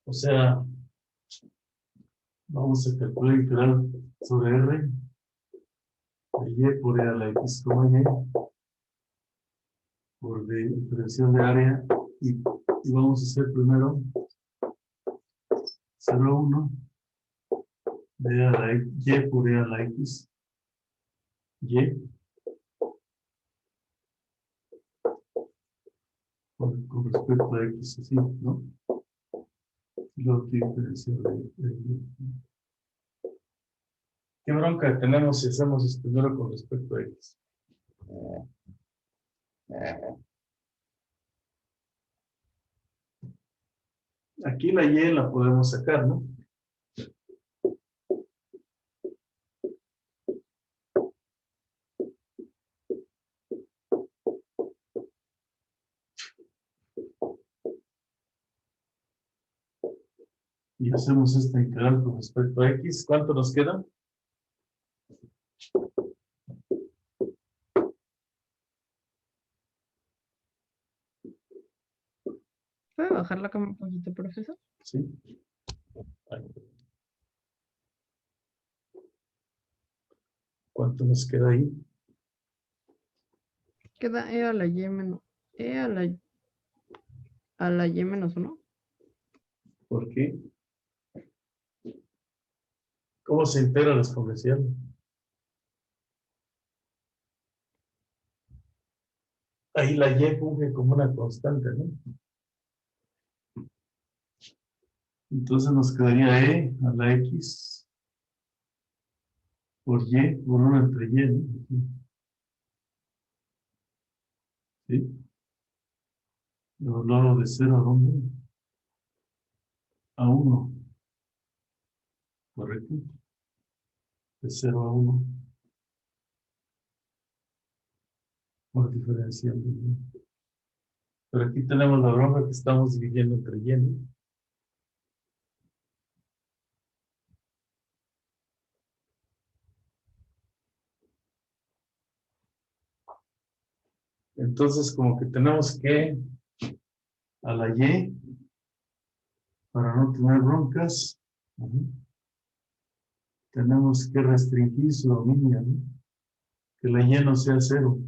O sea, vamos a calcular integral sobre r de y por e a la x, y por de diferencial de área y vamos a hacer primero 0 a 1 de a la y por e a la x y con respecto a x, así, ¿no? Y luego aquí diferencial de y. ¿Qué bronca tenemos si hacemos esto primero con respecto a x? Aquí la y la podemos sacar, ¿no? Y hacemos esta integral con respecto a x. ¿Cuánto nos queda? ¿Puede bajar la cámara un poquito, profesor? ¿Sí? Ahí. ¿Cuánto nos queda ahí? Queda E a la Y menos. E a la Y menos 1. ¿Por qué? ¿Cómo se integra la exponencial? Ahí la Y funge como una constante, ¿no? Entonces nos quedaría E a la X por Y, por 1 entre Y, ¿no? ¿Sí? Lo de 0 a dónde? A 1, ¿correcto? De 0 a 1. Por diferencial de Y. Pero aquí tenemos la broma que estamos dividiendo entre Y, ¿no? Entonces, como que tenemos que a la Y, para no tener broncas, tenemos que restringir su dominio, ¿no? Que la Y no sea 0.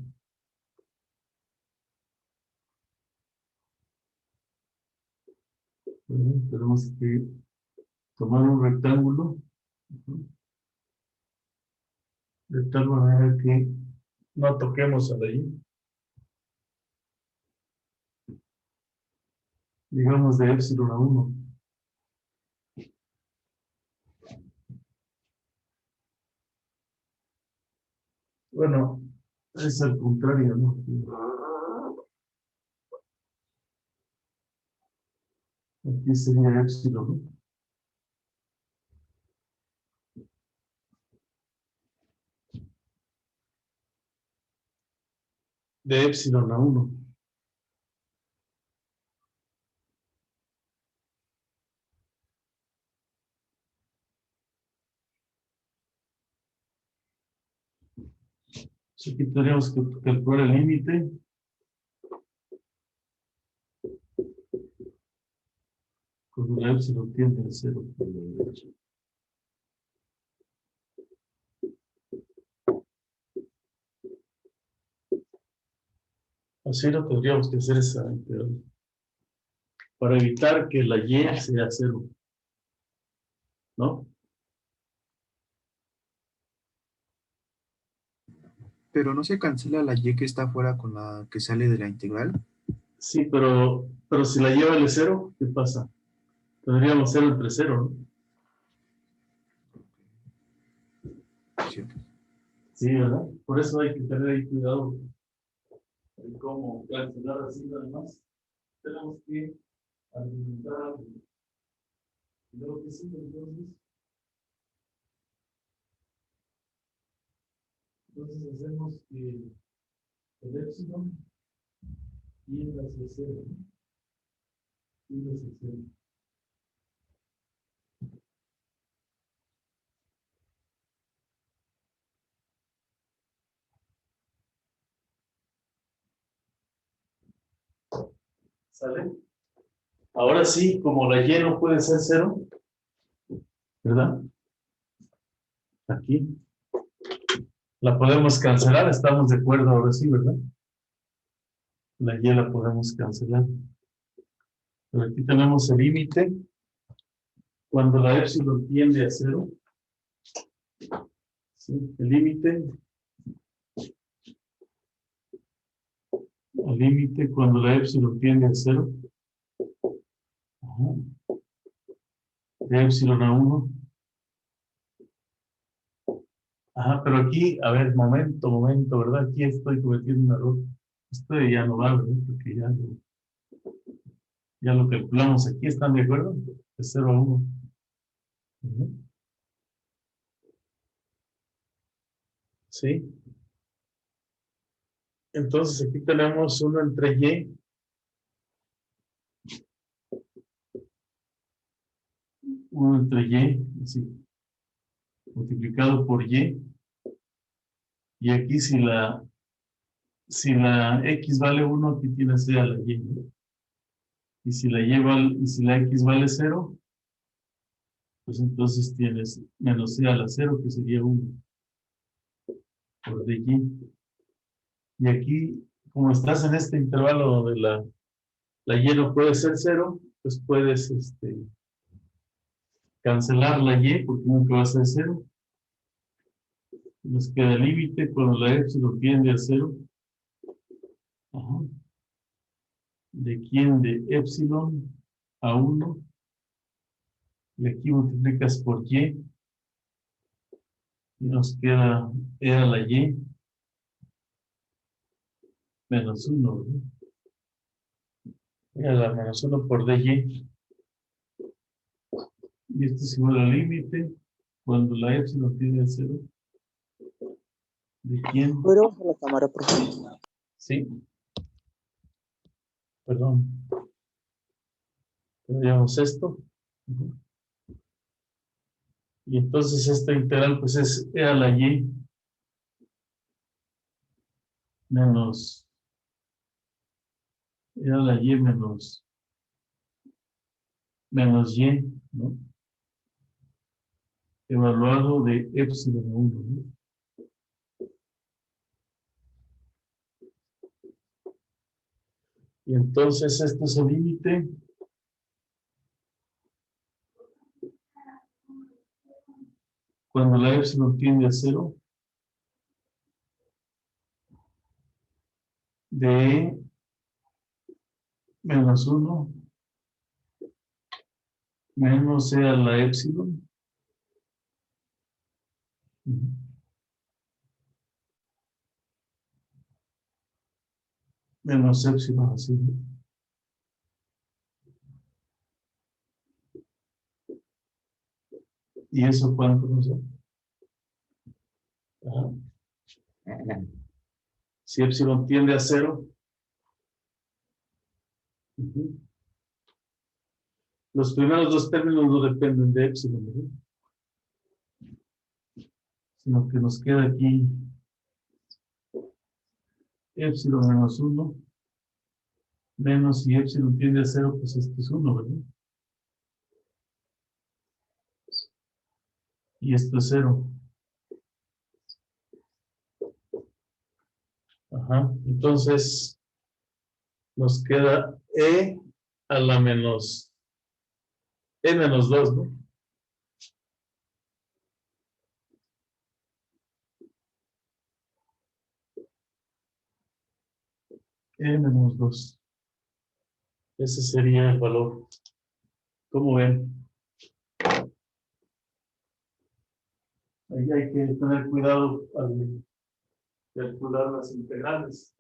Tenemos que tomar un rectángulo de tal manera que no toquemos a la Y. Digamos de epsilon a 1. Bueno, es al contrario, ¿no? Aquí sería epsilon, ¿no? De epsilon a 1. Aquí tendríamos que calcular el límite. Cuando la epsilon tiende a 0 por la derecha. Así lo tendríamos que hacer esa integral. Para evitar que la Y sea 0. ¿No? Pero no se cancela la y que está fuera con la que sale de la integral. Sí, pero si la Y vale 0, ¿qué pasa? Tendríamos 0 entre 0, ¿no? Sí. Sí, ¿verdad? Por eso hay que tener ahí cuidado en cómo calcular así nada más. Tenemos que argumentar lo que sí, entonces hacemos que el epsilon y la C0, ¿no? Y la C0. ¿Sale? Ahora sí, como la Y no puede ser 0, ¿verdad? Aquí. La podemos cancelar, estamos de acuerdo ahora sí, ¿verdad? La Y la podemos cancelar. Pero aquí tenemos el límite. Cuando la epsilon tiende a 0, ¿sí? El límite cuando la epsilon tiende a 0, de epsilon a 1. Ajá, pero aquí, a ver, momento, ¿verdad? Aquí estoy cometiendo un error. Esto ya no va, ¿verdad? Porque ya lo calculamos aquí, ¿están de acuerdo? De 0 a 1. ¿Sí? Entonces aquí tenemos 1 entre Y. 1 entre Y, así, multiplicado por Y. Y aquí si la X vale 1, aquí tienes ya la Y, ¿no? Y si la x vale 0, pues entonces tienes menos c a la 0, que sería 1 por dy. Y aquí, como estás en este intervalo donde la y no puede ser 0, pues puedes cancelar la y porque nunca va a ser 0. Nos queda el límite cuando la epsilon tiende a 0. Ajá. ¿De quién? De epsilon a 1. Y aquí multiplicas por y. Y nos queda e a la y menos 1, ¿verdad? E a la menos 1 por dy. Y esto es igual al límite cuando la epsilon tiende a 0. ¿De quién? ¿Podría bajar la cámara, por favor? Sí. Perdón. Tendríamos esto. Ujú. Y entonces esta integral pues es e a la y menos e a la y menos y, ¿no? Evaluado de epsilon a 1, ¿no? Y entonces este es el límite cuando la epsilon tiende a 0 de menos 1 menos e a la epsilon. Ujú. Menos epsilon así, ¿no? ¿Y eso cuánto nos da? Ajá. Si epsilon tiende a 0, ujú, los primeros dos términos no dependen de epsilon, ¿verdad? Sino que nos queda aquí epsilon menos 1 menos si epsilon tiende a 0, pues esto es 1, ¿verdad? Y esto es 0. Ajá. Entonces nos queda e a la menos e menos 2, ¿no? E menos 2. Ese sería el valor. ¿Cómo ven? Ahí hay que tener cuidado al calcular las integrales.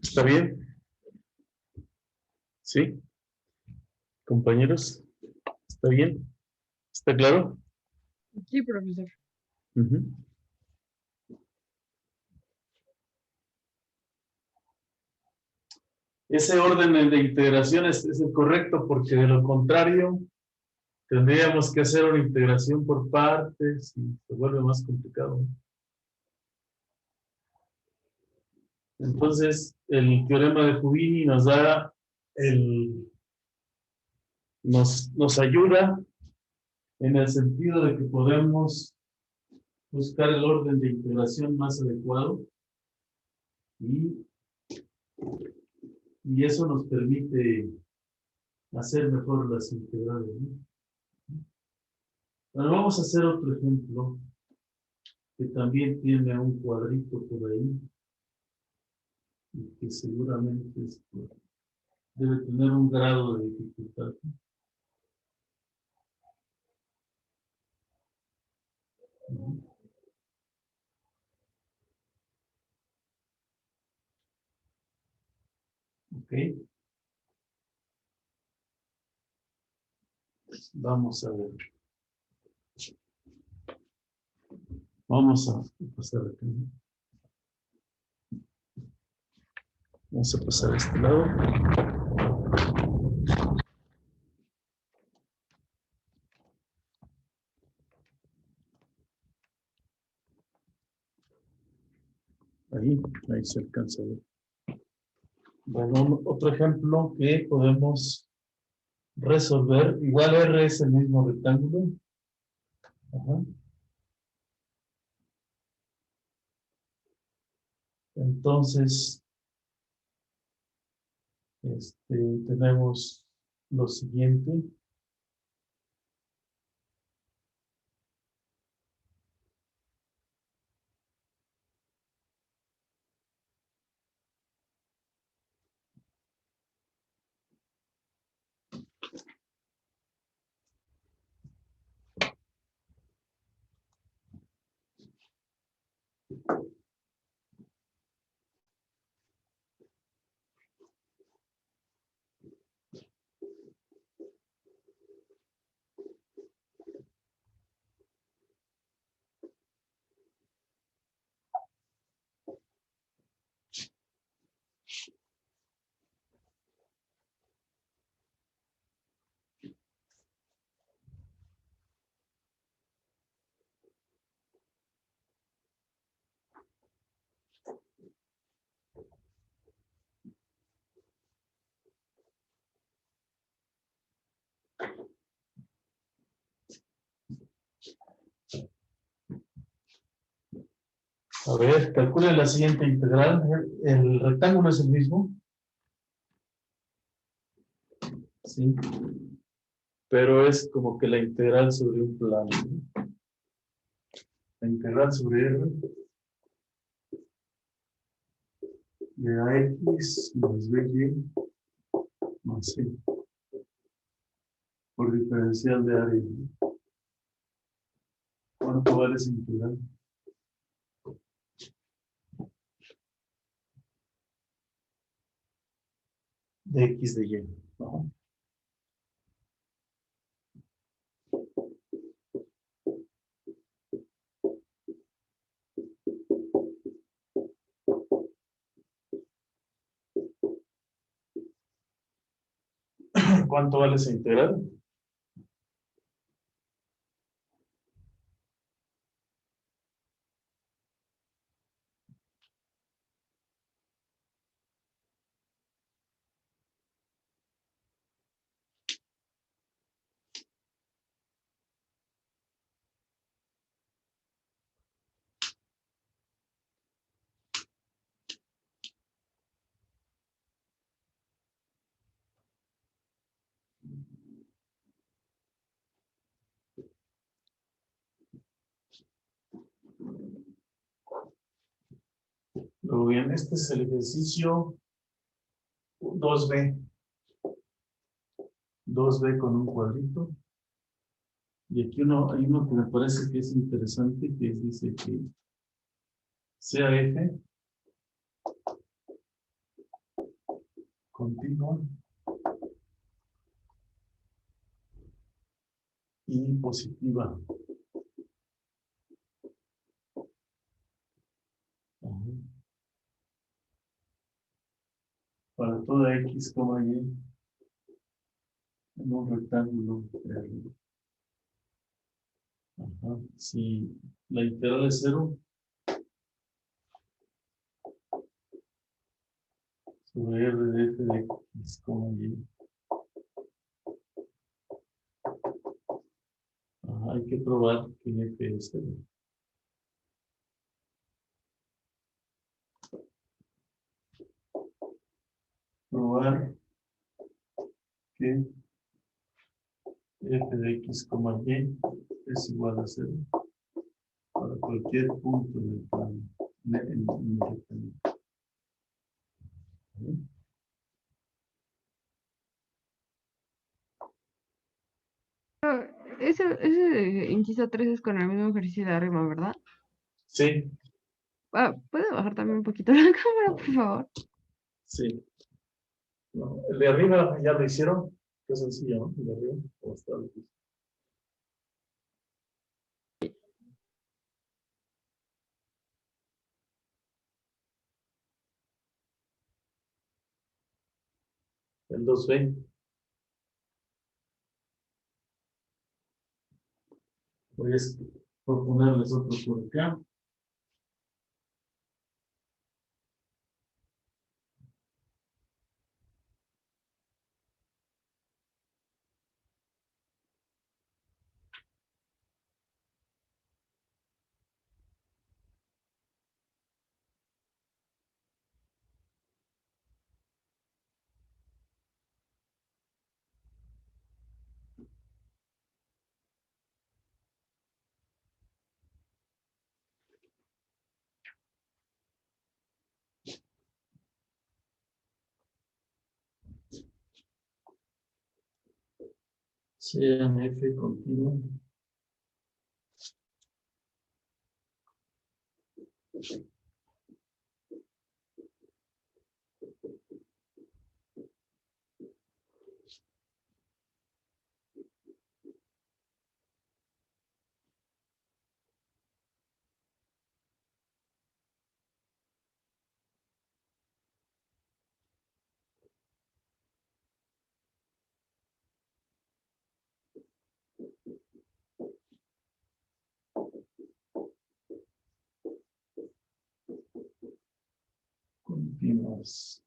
¿Está bien? ¿Sí? Compañeros, ¿está bien? ¿Está claro? Sí, profesor. Ujú. Ese orden de integración es el correcto, porque de lo contrario tendríamos que hacer una integración por partes y se vuelve más complicado. Entonces, el teorema de Fubini nos da nos ayuda en el sentido de que podemos buscar el orden de integración más adecuado Y, y eso nos permite hacer mejor las integrales, ¿no? Bueno, vamos a hacer otro ejemplo que también tiene un cuadrito por ahí y que seguramente debe tener un grado de dificultad. Ok, vamos a ver. Vamos a pasar acá. Vamos a pasar a este lado. Ahí se alcanza a ver. Bueno, otro ejemplo que podemos resolver. Igual R es el mismo rectángulo. Ajá. Entonces, tenemos lo siguiente. A ver, calcule la siguiente integral. El rectángulo es el mismo. Sí. Pero es como que la integral sobre un plano, ¿no? La integral sobre R de AX más BY más C por diferencial de área. ¿Cuánto vale esa integral? De X de Y, ¿no? ¿Cuánto vale esa integral? Luego bien, este es el ejercicio 2B. 2B con un cuadrito. Y aquí hay uno que me parece que es interesante, dice que sea eje continua y positiva. Ajá. Para toda X, Y en un rectángulo. Ajá. Si la integral es 0, sobre R de F de X, Y. Ajá, hay que probar que F es 0. probar que f de x, y es igual a 0 para cualquier punto en el plano, en el rectángulo. Ese inciso 3 es con el mismo ejercicio de arriba, ¿verdad? Sí, ¿Puede bajar también un poquito la cámara, por favor? sí. No, el de arriba ya lo hicieron. Qué sencillo, ¿no? El de arriba. ¿Cómo está? El 2B. Voy a proponerles otro por acá. Sean F continuo. Continuos.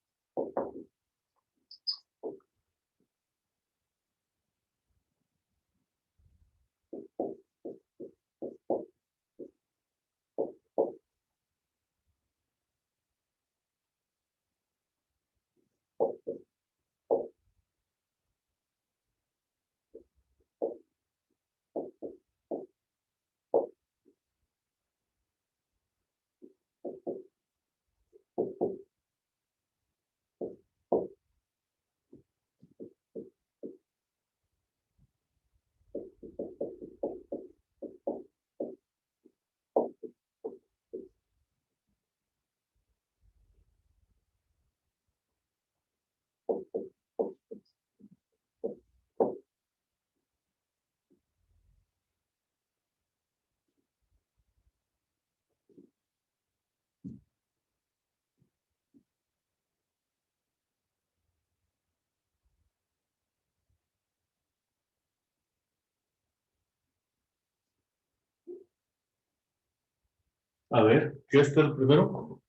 A ver, ¿qué está el primero?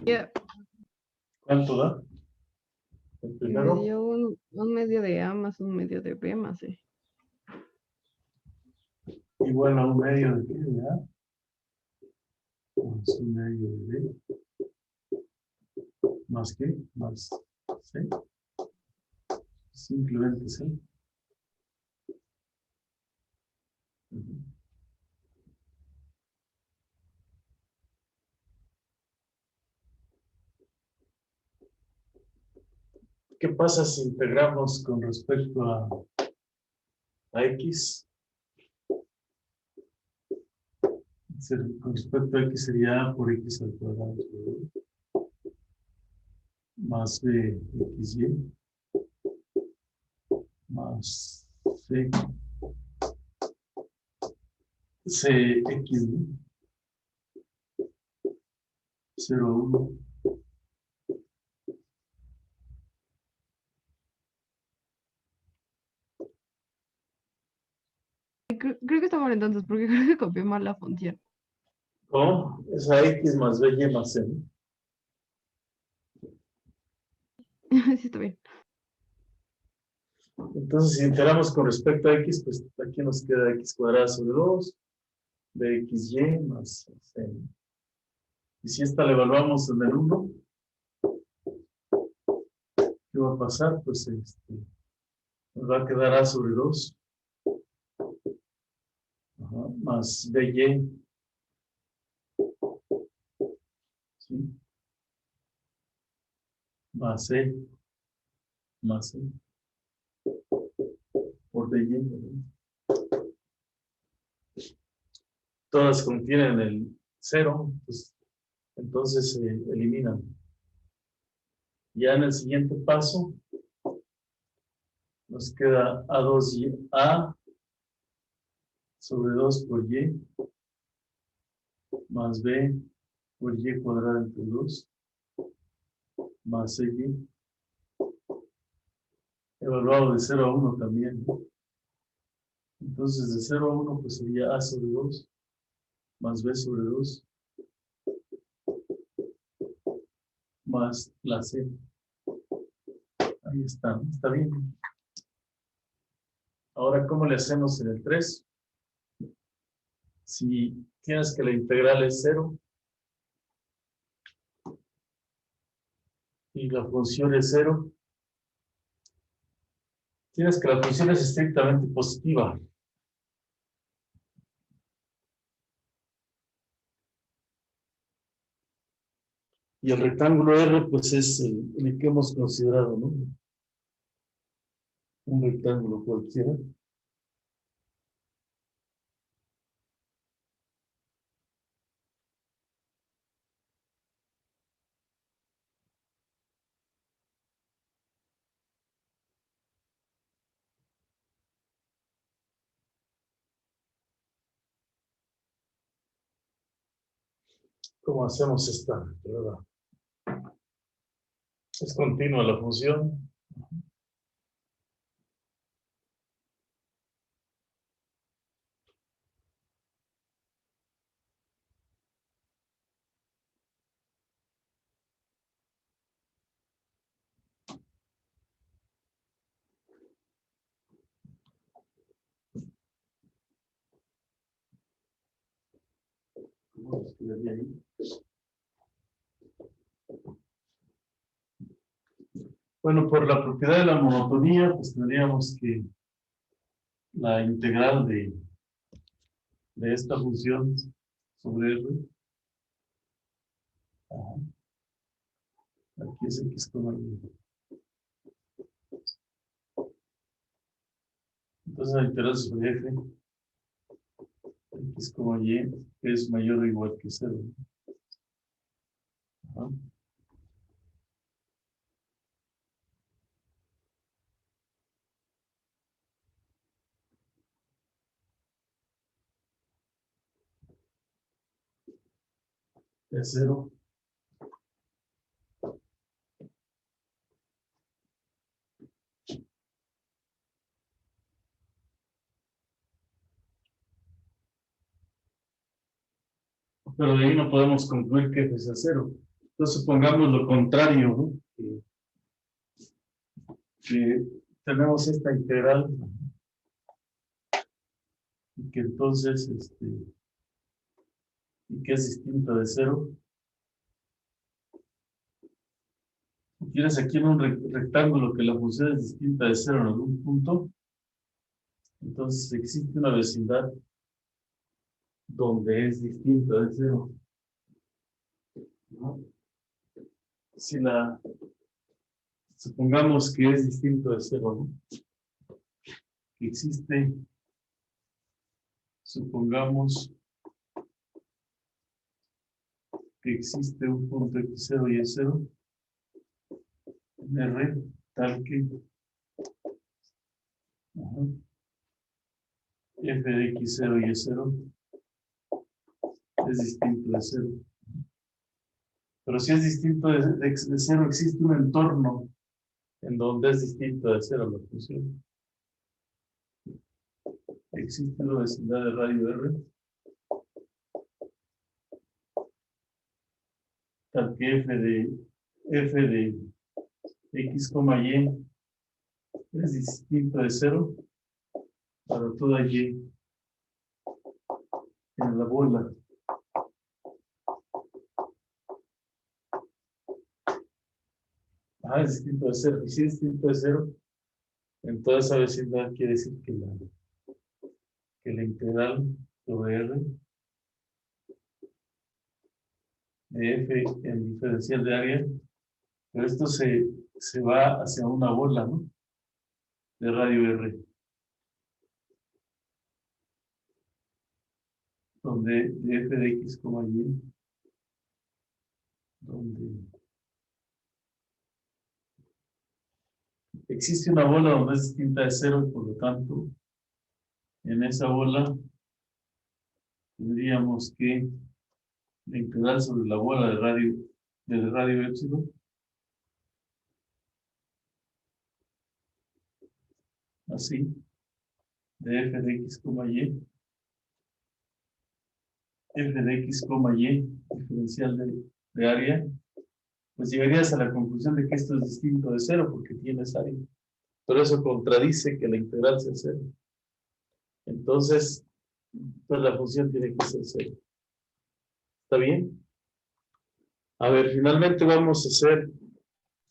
Ya, ¿Cuánto da? El me primero. dio un medio de A más un medio de B más C. Igual a un medio de qué, ¿ya? Más un medio de B. ¿Más qué? Más C. Simplemente C. Ujú. ¿Qué pasa si integramos con respecto a X? Con respecto a X sería A por X al cuadrado más B XY más C CX, ¿no? 0, 1. Creo que está mal entonces, porque creo que copié mal la función. ¿Cómo? Es a X más B y más C, ¿no? Sí, está bien. Entonces, si integramos con respecto a X, pues aquí nos queda X cuadrado sobre 2, BXY más C. Y si esta la evaluamos en el 1, ¿qué va a pasar? Pues nos va a quedar A sobre 2 más BY, ¿sí? Más más E por BY, ¿verdad? Todas contienen el 0, pues, entonces se eliminan. Ya en el siguiente paso nos queda A sobre 2 por Y más B por Y cuadrado entre 2 más CY evaluado de 0 a 1 también, ¿no? Entonces de 0 a 1 pues sería A sobre 2 más B sobre 2 más la C. Ahí está, ¿no? Está bien. Ahora, ¿cómo le hacemos en el 3? Si tienes que la integral es 0 y la función es 0, tienes que la función es estrictamente positiva. Y el rectángulo R, pues es el que hemos considerado, ¿no? Un rectángulo cualquiera. ¿Cómo hacemos esta prueba? Es continua la función. ¿Cómo lo escribiría ahí? Bueno, por la propiedad de la monotonía, pues tendríamos que la integral de esta función sobre R. Ajá. Aquí es X, y. Entonces la integral sobre F, X, Y, es mayor o igual que 0. Ajá. Es 0. Pero de ahí no podemos concluir que F es a 0. Entonces supongamos lo contrario, ¿no? Que tenemos esta integral y que entonces y que es distinta de 0. Si tienes aquí en un rectángulo que la función es distinta de 0 en algún punto, entonces existe una vecindad donde es distinta de 0, ¿no? Si supongamos que es distinto de 0, ¿no? Que existe, supongamos que existe un punto x0 y y0 en R, tal que ajá, f de x0 y y0 es distinto de 0. Pero si es distinto de 0, existe un entorno en donde es distinto de 0 la función. Existe una vecindad de radio R, tal que f de x, y es distinto de 0 para toda y en la bola. es distinto de 0. Y si es distinto de 0, entonces esa vecindad quiere decir que la integral sobre R de f en diferencial de área, pero esto se va hacia una bola, ¿no? De radio R, donde de f de x, y, donde existe una bola donde es distinta de 0, y por lo tanto, en esa bola tendríamos que la integral sobre la bola del radio epsilon, así, de f de x, y, f de x, y, diferencial de área, pues llegarías a la conclusión de que esto es distinto de 0 porque tienes área. Pero eso contradice que la integral sea 0. Entonces, pues la función tiene que ser 0. ¿Está bien? A ver, finalmente vamos a hacer...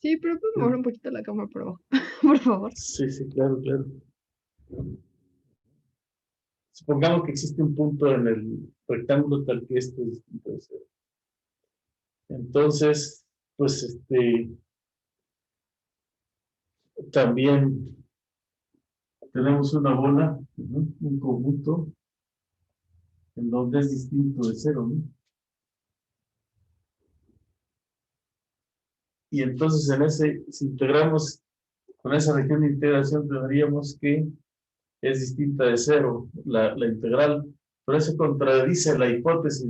Sí, pero puedo mover un poquito la cámara por abajo, por favor. Sí, sí, claro, claro. Supongamos que existe un punto en el rectángulo tal que esto es distinto de 0. Entonces, pues también tenemos una bola, ¿no? Un conjunto en donde es distinto de 0, ¿no? Y entonces si integramos con esa región de integración, tendríamos que es distinta de 0 la integral. Pero eso contradice la hipótesis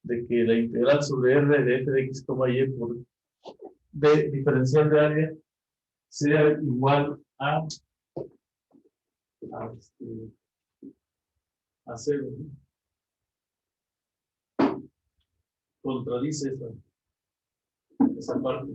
de que la integral sobre R de f de x, y por d diferencial de área sea igual a 0, ¿no? Contradice esa parte.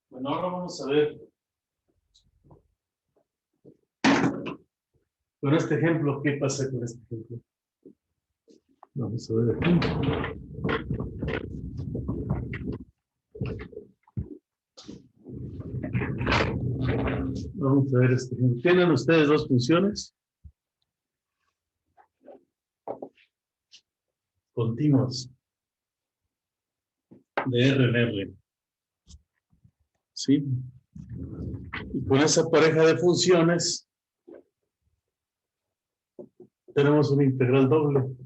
Bueno, ahora vamos a ver con este ejemplo, ¿qué pasa con este ejemplo? Vamos a ver aquí. Vamos a ver este ejemplo. ¿Tienen ustedes dos funciones? Continuas. De R en R. ¿Sí? Y con esa pareja de funciones tenemos una integral doble.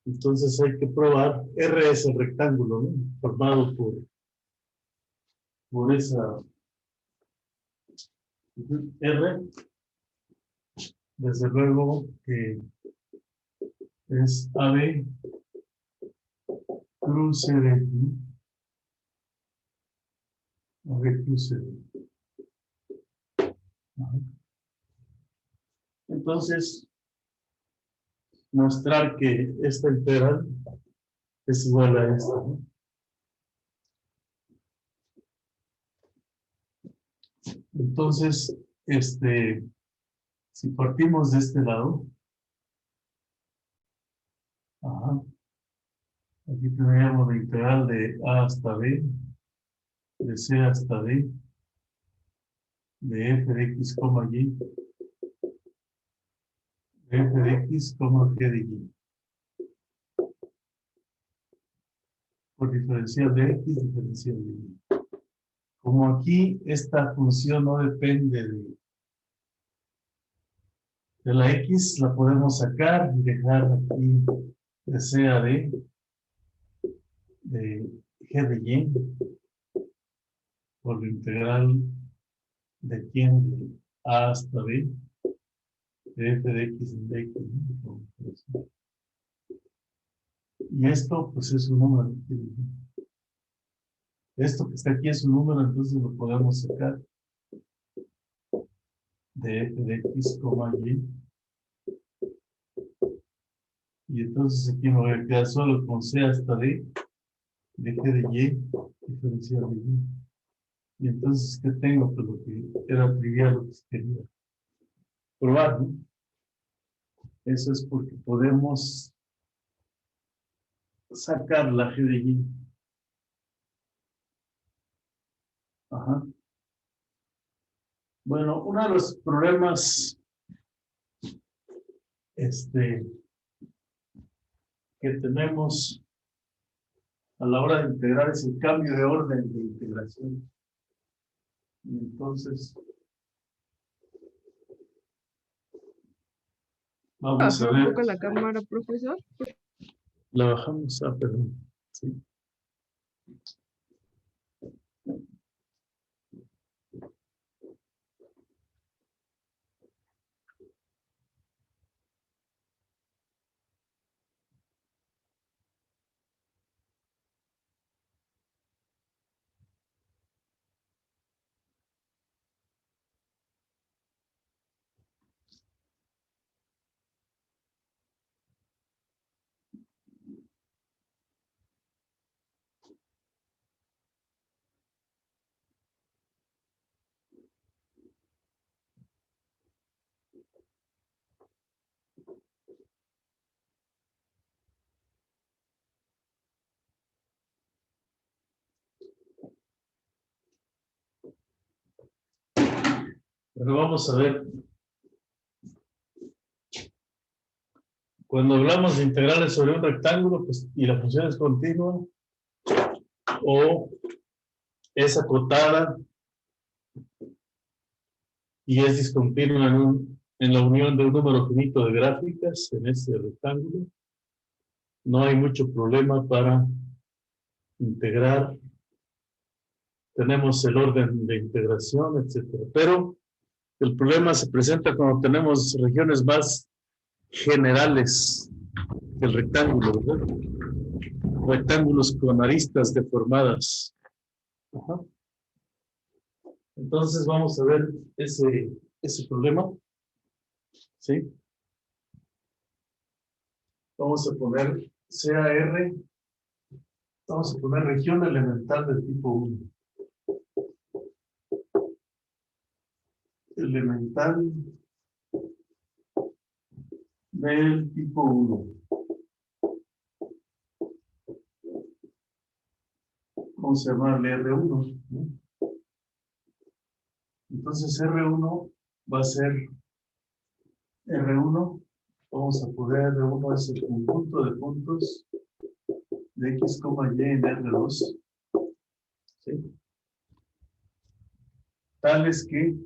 Entonces hay que probar, R es el rectángulo, ¿no? Formado por esa R, desde luego que es AB cruce de AB cruce de. Entonces, mostrar que esta integral es igual a esta, ¿no? Entonces, si partimos de este lado, aquí tendríamos la integral de A hasta B, de C hasta D, de f de x, y, de f de x, g de y. Por diferencial de x, diferencial de y. Como aquí esta función no depende de la x, la podemos sacar y dejar aquí de C a D, de g de y, por la integral ¿De quién? De A hasta B. De f de x en de x, ¿no? Y esto, pues, es un número. Esto que está aquí es un número, entonces lo podemos sacar de f de x, y. Y entonces aquí me voy a quedar solo con c hasta d, de g de y, diferencial de y. Y entonces, ¿qué tengo? Pues lo que era trivial, lo que se quería probar, ¿no? Eso es porque podemos sacar la g de y. Ajá. Bueno, uno de los problemas que tenemos a la hora de integrar es el cambio de orden de integración. Y entonces, vamos a Bajar un ver. poco la cámara, profesor. La bajamos a, perdón. Sí. Pero vamos a ver. Cuando hablamos de integrales sobre un rectángulo, pues, y la función es continua, o es acotada y es discontinua en la unión de un número finito de gráficas en ese rectángulo, no hay mucho problema para integrar. Tenemos el orden de integración, etcétera. Pero el problema se presenta cuando tenemos regiones más generales del rectángulo, ¿verdad? Rectángulos con aristas deformadas. Ajá. Entonces vamos a ver ese problema. ¿Sí? Vamos a poner CAR. Vamos a poner región elemental del tipo 1. Elemental del tipo 1. Vamos a llamarle R1, ¿no? Entonces R1 va a ser R1. Vamos a poner R1 es el conjunto de puntos de X, Y en R2. ¿Sí? Tales que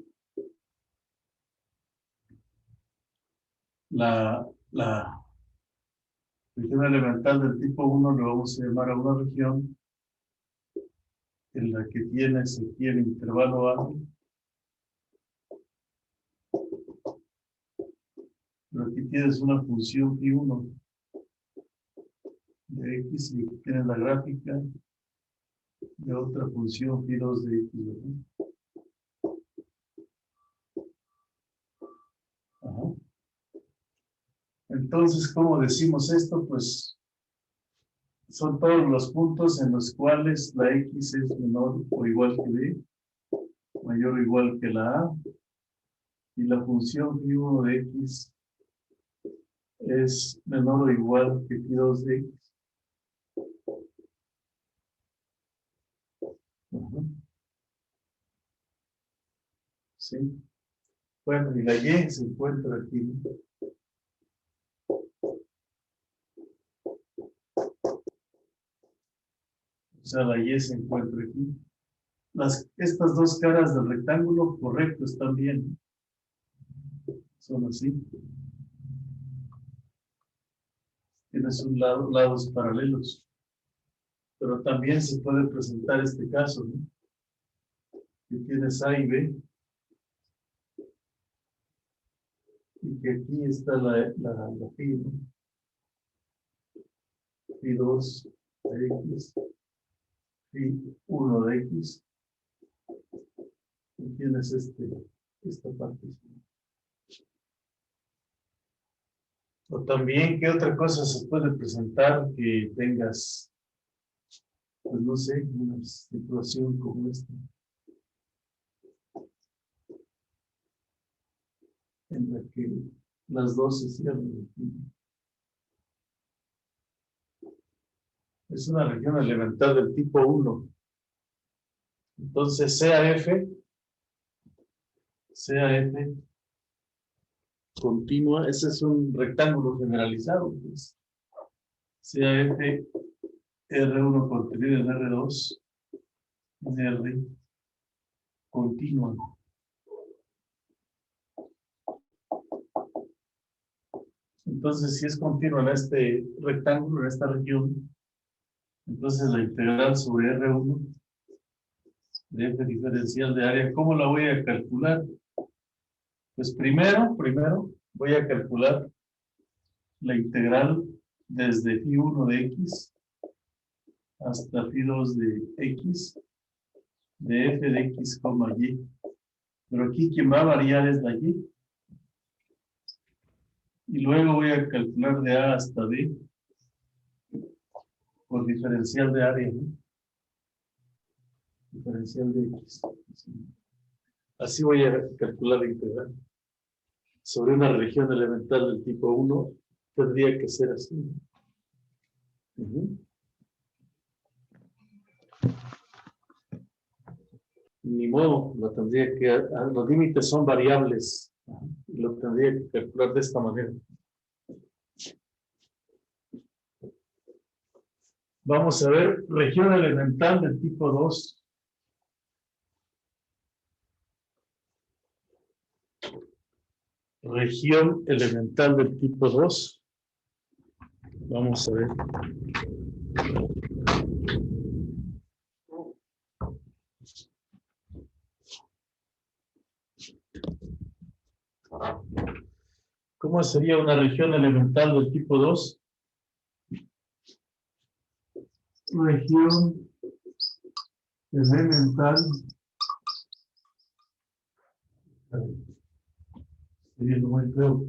la región elemental del tipo 1 le vamos a llamar a una región en la que tienes aquí el intervalo A. Pero aquí tienes una función π1 de X y aquí tienes la gráfica de otra función π2 de X, ¿verdad? Ajá. Entonces, ¿cómo decimos esto? Pues son todos los puntos en los cuales la X es menor o igual que B, mayor o igual que la A, y la función π1 de X es menor o igual que π2 de X. Ajá. Sí. Bueno, y la Y se encuentra aquí, ¿no? O sea, la Y se encuentra aquí. Estas dos caras del rectángulo, correcto, están bien. Son así. Tienes lados paralelos. Pero también se puede presentar este caso, ¿no? Que tienes A y B, Y que aquí está la phi, ¿no? Phi 2 de X, phi 1 de X. Y tienes esta parte. O también, ¿qué otra cosa se puede presentar que tengas, pues no sé, una situación como esta? En la que las dos se cierran. Es una región elemental del tipo 1. Entonces, CAF continua, ese es un rectángulo generalizado. Pues. CAF R1 contenido en R2 en R continua. Entonces, si es continua en este rectángulo, en esta región, entonces la integral sobre R1 de F diferencial de área, ¿cómo la voy a calcular? Pues primero voy a calcular la integral desde phi 1 de X hasta phi 2 de X de F de X, Y. Pero aquí quien va a variar es la Y. Y luego voy a calcular de A hasta B por diferencial de área, ¿no? Diferencial de X. Así voy a calcular la integral. Sobre una región elemental del tipo 1, tendría que ser así. Ni modo, lo tendría que, los límites son variables. Y lo tendría que calcular de esta manera. Vamos a ver, región elemental del tipo 2. Región elemental del tipo 2. Vamos a ver. ¿Cómo sería una región elemental del tipo 2? Región elemental. Estoy viendo muy feo.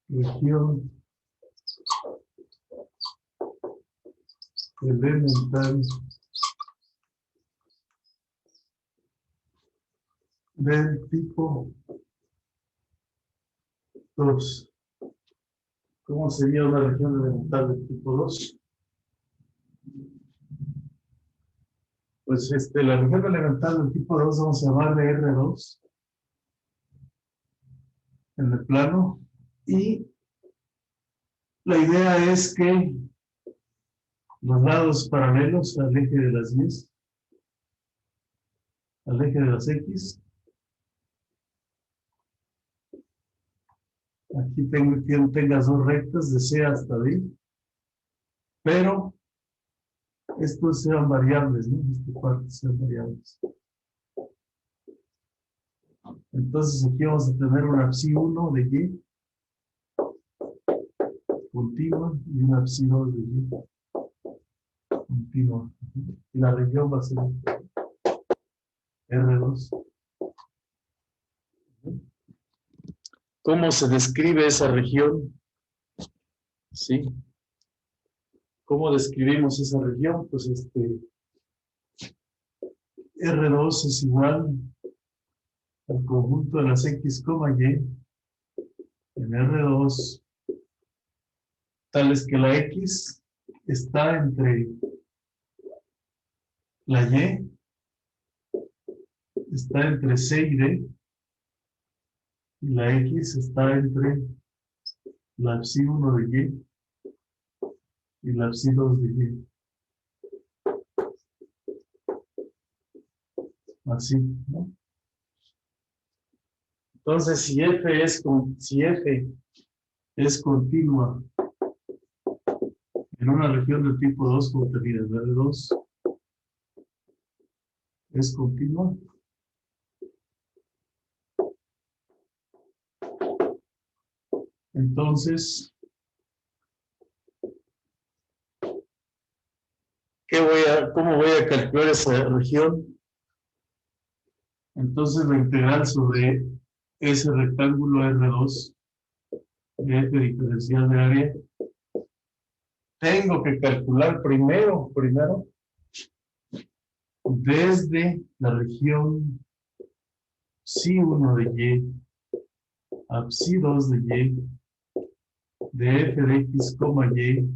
Región elemental del tipo 2. ¿Cómo sería una región elemental del tipo 2? Pues la región elemental del tipo 2 vamos a llamarle R2 en el plano, y la idea es que los lados paralelos al eje de las Y, al eje de las X, aquí tengas dos rectas de C hasta D, pero estos sean variables, ¿no? Estas partes sean variables. Entonces aquí vamos a tener una psi 1 de Y continua y una psi 2 de Y continua. Y la región va a ser R2. ¿Cómo se describe esa región? ¿Sí? ¿Cómo describimos esa región? Pues R2 es igual al conjunto de las X, Y en R2, tales que la X está entre la Y, está entre C y D, y la X está entre la psi 1 de Y y la psi 2 de Y. Así, ¿no? Entonces, si F es continua en una región del tipo 2 contenida en R2 es continua. Entonces, ¿cómo voy a calcular esa región? Entonces la integral sobre ese rectángulo R2 de F diferencial de área, tengo que calcular primero, desde la región Psi1 de Y a Psi2 de Y, de F de X, Y,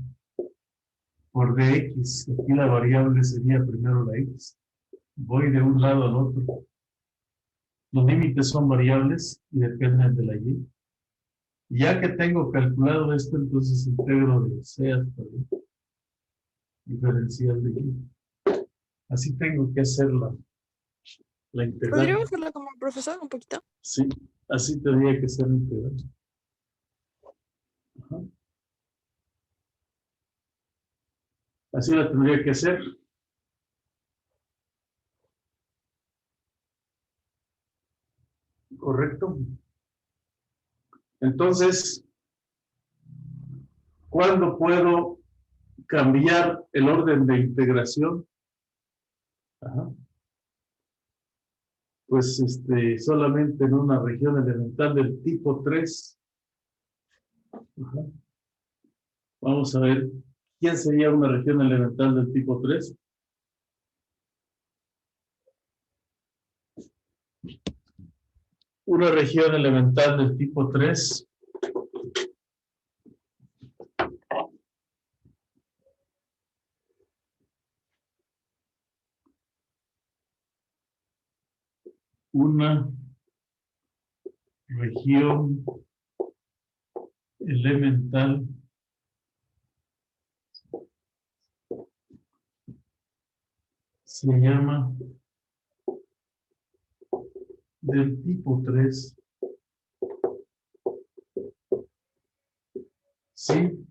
por dx. Aquí la variable sería primero la X. Voy de un lado al otro. Los límites son variables y dependen de la Y. Ya que tengo calculado esto, entonces integro de C hasta D, diferencial de Y. Así tengo que hacer la integral. ¿Podría bajarla como el profesor un poquito? Sí, así tendría que ser la integral. Ajá. Así la tendría que hacer. Correcto. Entonces, ¿cuándo puedo cambiar el orden de integración? Ajá. Pues solamente en una región elemental del tipo 3. Ajá. Vamos a ver, ¿quién sería una región elemental del tipo 3? Una región elemental del tipo 3. Una región elemental se llama del tipo 3. Sí.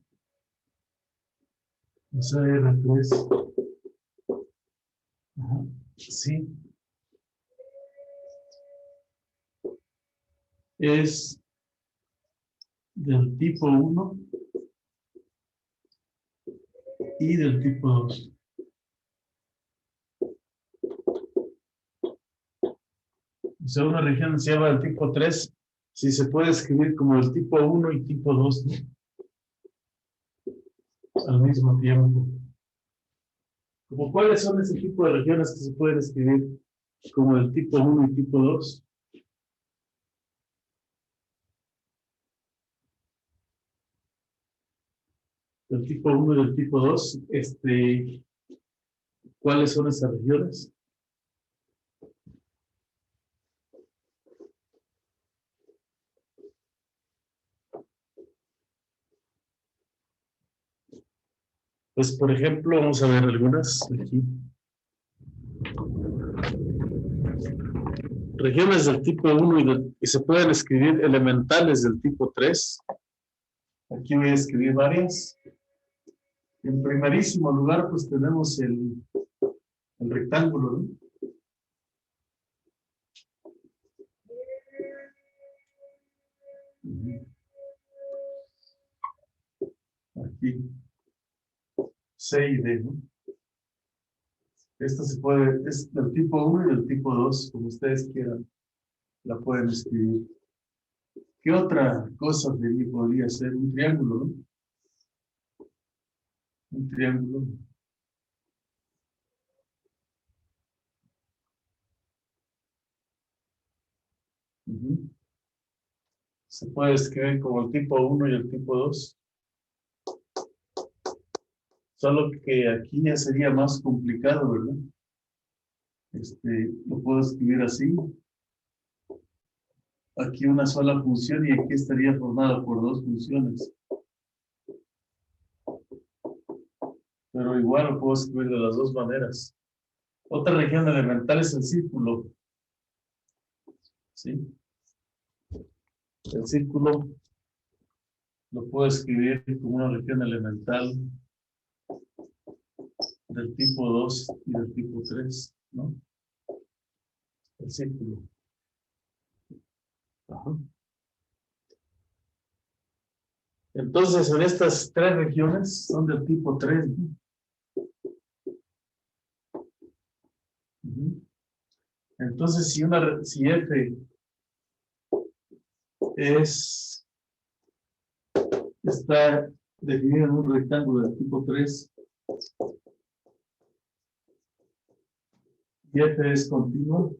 O sea, R3. Ajá. Sí. Es del tipo 1 y del tipo 2. O sea, una región se llama del tipo 3, si se puede escribir como el tipo 1 y tipo 2, ¿no? Al mismo tiempo. ¿Como cuáles son ese tipo de regiones que se pueden escribir como el tipo 1 y tipo 2? El tipo 1 y el tipo 2, ¿cuáles son esas regiones? Pues, por ejemplo, vamos a ver algunas aquí. Regiones del tipo 1 y se pueden escribir elementales del tipo 3. Aquí voy a escribir varias. En primerísimo lugar, pues tenemos el rectángulo, ¿no? Aquí. C y D, ¿no? Esta se puede, es del tipo 1 y del tipo 2, como ustedes quieran, la pueden escribir. ¿Qué otra cosa podría ser? Un triángulo, ¿no? Un triángulo. Ujú. Se puede escribir como el tipo 1 y el tipo 2. Solo que aquí ya sería más complicado, ¿verdad? Lo puedo escribir así. Aquí una sola función y aquí estaría formada por dos funciones. Pero igual lo puedo escribir de las dos maneras. Otra región elemental es el círculo. ¿Sí? El círculo lo puedo escribir como una región elemental del tipo 2 y del tipo 3, ¿no? El círculo. Ajá. Entonces, en estas tres regiones son del tipo 3, ¿no? Ujú. Entonces, si F está definido en un rectángulo del tipo 3 y F es continuo,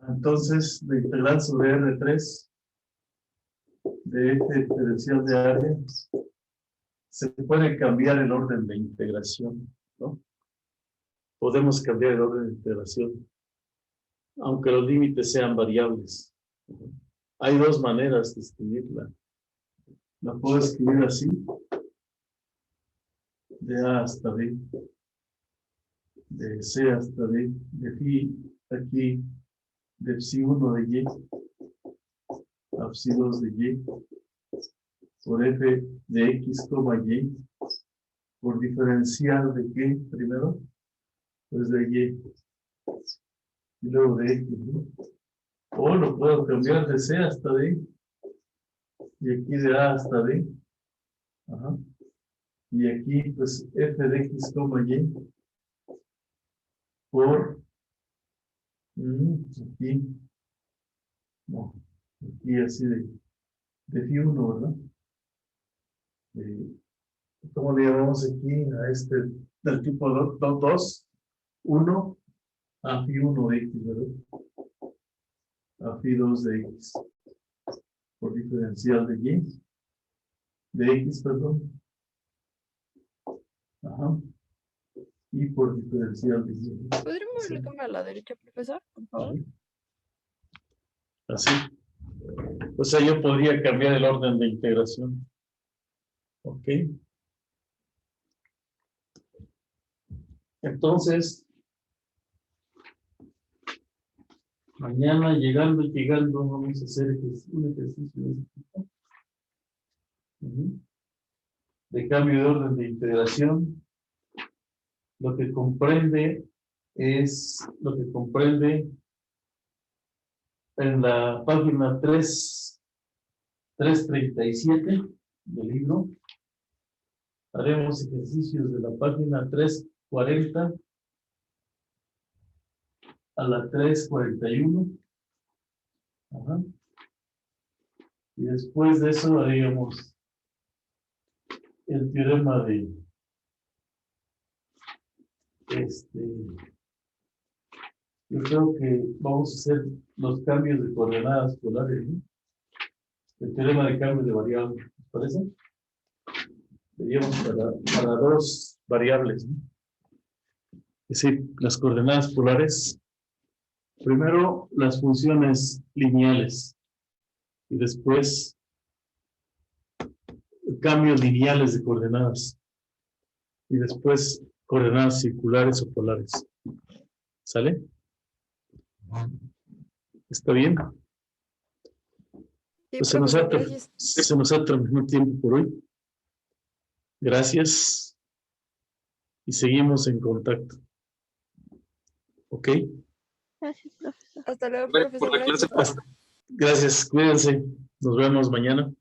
entonces la integral sobre R3 de F diferencial de área se puede cambiar el orden de integración, ¿no? Podemos cambiar el orden de integración, aunque los límites sean variables. Hay dos maneras de escribirla. La puedo escribir así, de A hasta B, de C hasta D, de phi aquí, de psi 1 de Y, a psi 2 de Y, por F de X, Y, por diferencial de qué primero, pues de Y, y luego de X, ¿no? O lo puedo cambiar de C hasta D, y aquí de A hasta D, ajá. Y aquí, pues, F de X, Y, por, aquí, no, aquí así de phi 1, ¿verdad? ¿Cómo le llamamos aquí a este del tipo 2? 1 a phi 1 de X, ¿verdad? A phi 2 de X, por diferencial de Y, de X, perdón. Ajá. Y por diferencial de Y. ¿Podría moverle cámara a la derecha, profesor? Por favor. Así. O sea, yo podría cambiar el orden de integración. Ok. Entonces, mañana llegando, vamos a hacer un ejercicio de cambio de orden de integración. Lo que comprende en la página 337 del libro. Haremos ejercicios de la página 340 a la 341. Ajá. Y después de eso haríamos el teorema de yo creo que vamos a hacer los cambios de coordenadas polares, ¿no? El teorema de cambio de variable, ¿les parece? Seríamos para dos variables, ¿no? Es decir, las coordenadas polares. Primero, las funciones lineales. Y después, cambios lineales de coordenadas. Y después, coordenadas circulares o polares. ¿Sale? ¿Está bien? Sí, Pues profesor, gracias. se nos ha terminado el tiempo por hoy. Gracias. Y seguimos en contacto. ¿Ok? Gracias, profesor. Hasta luego, profesor. Gracias. Gracias, cuídense. Nos vemos mañana.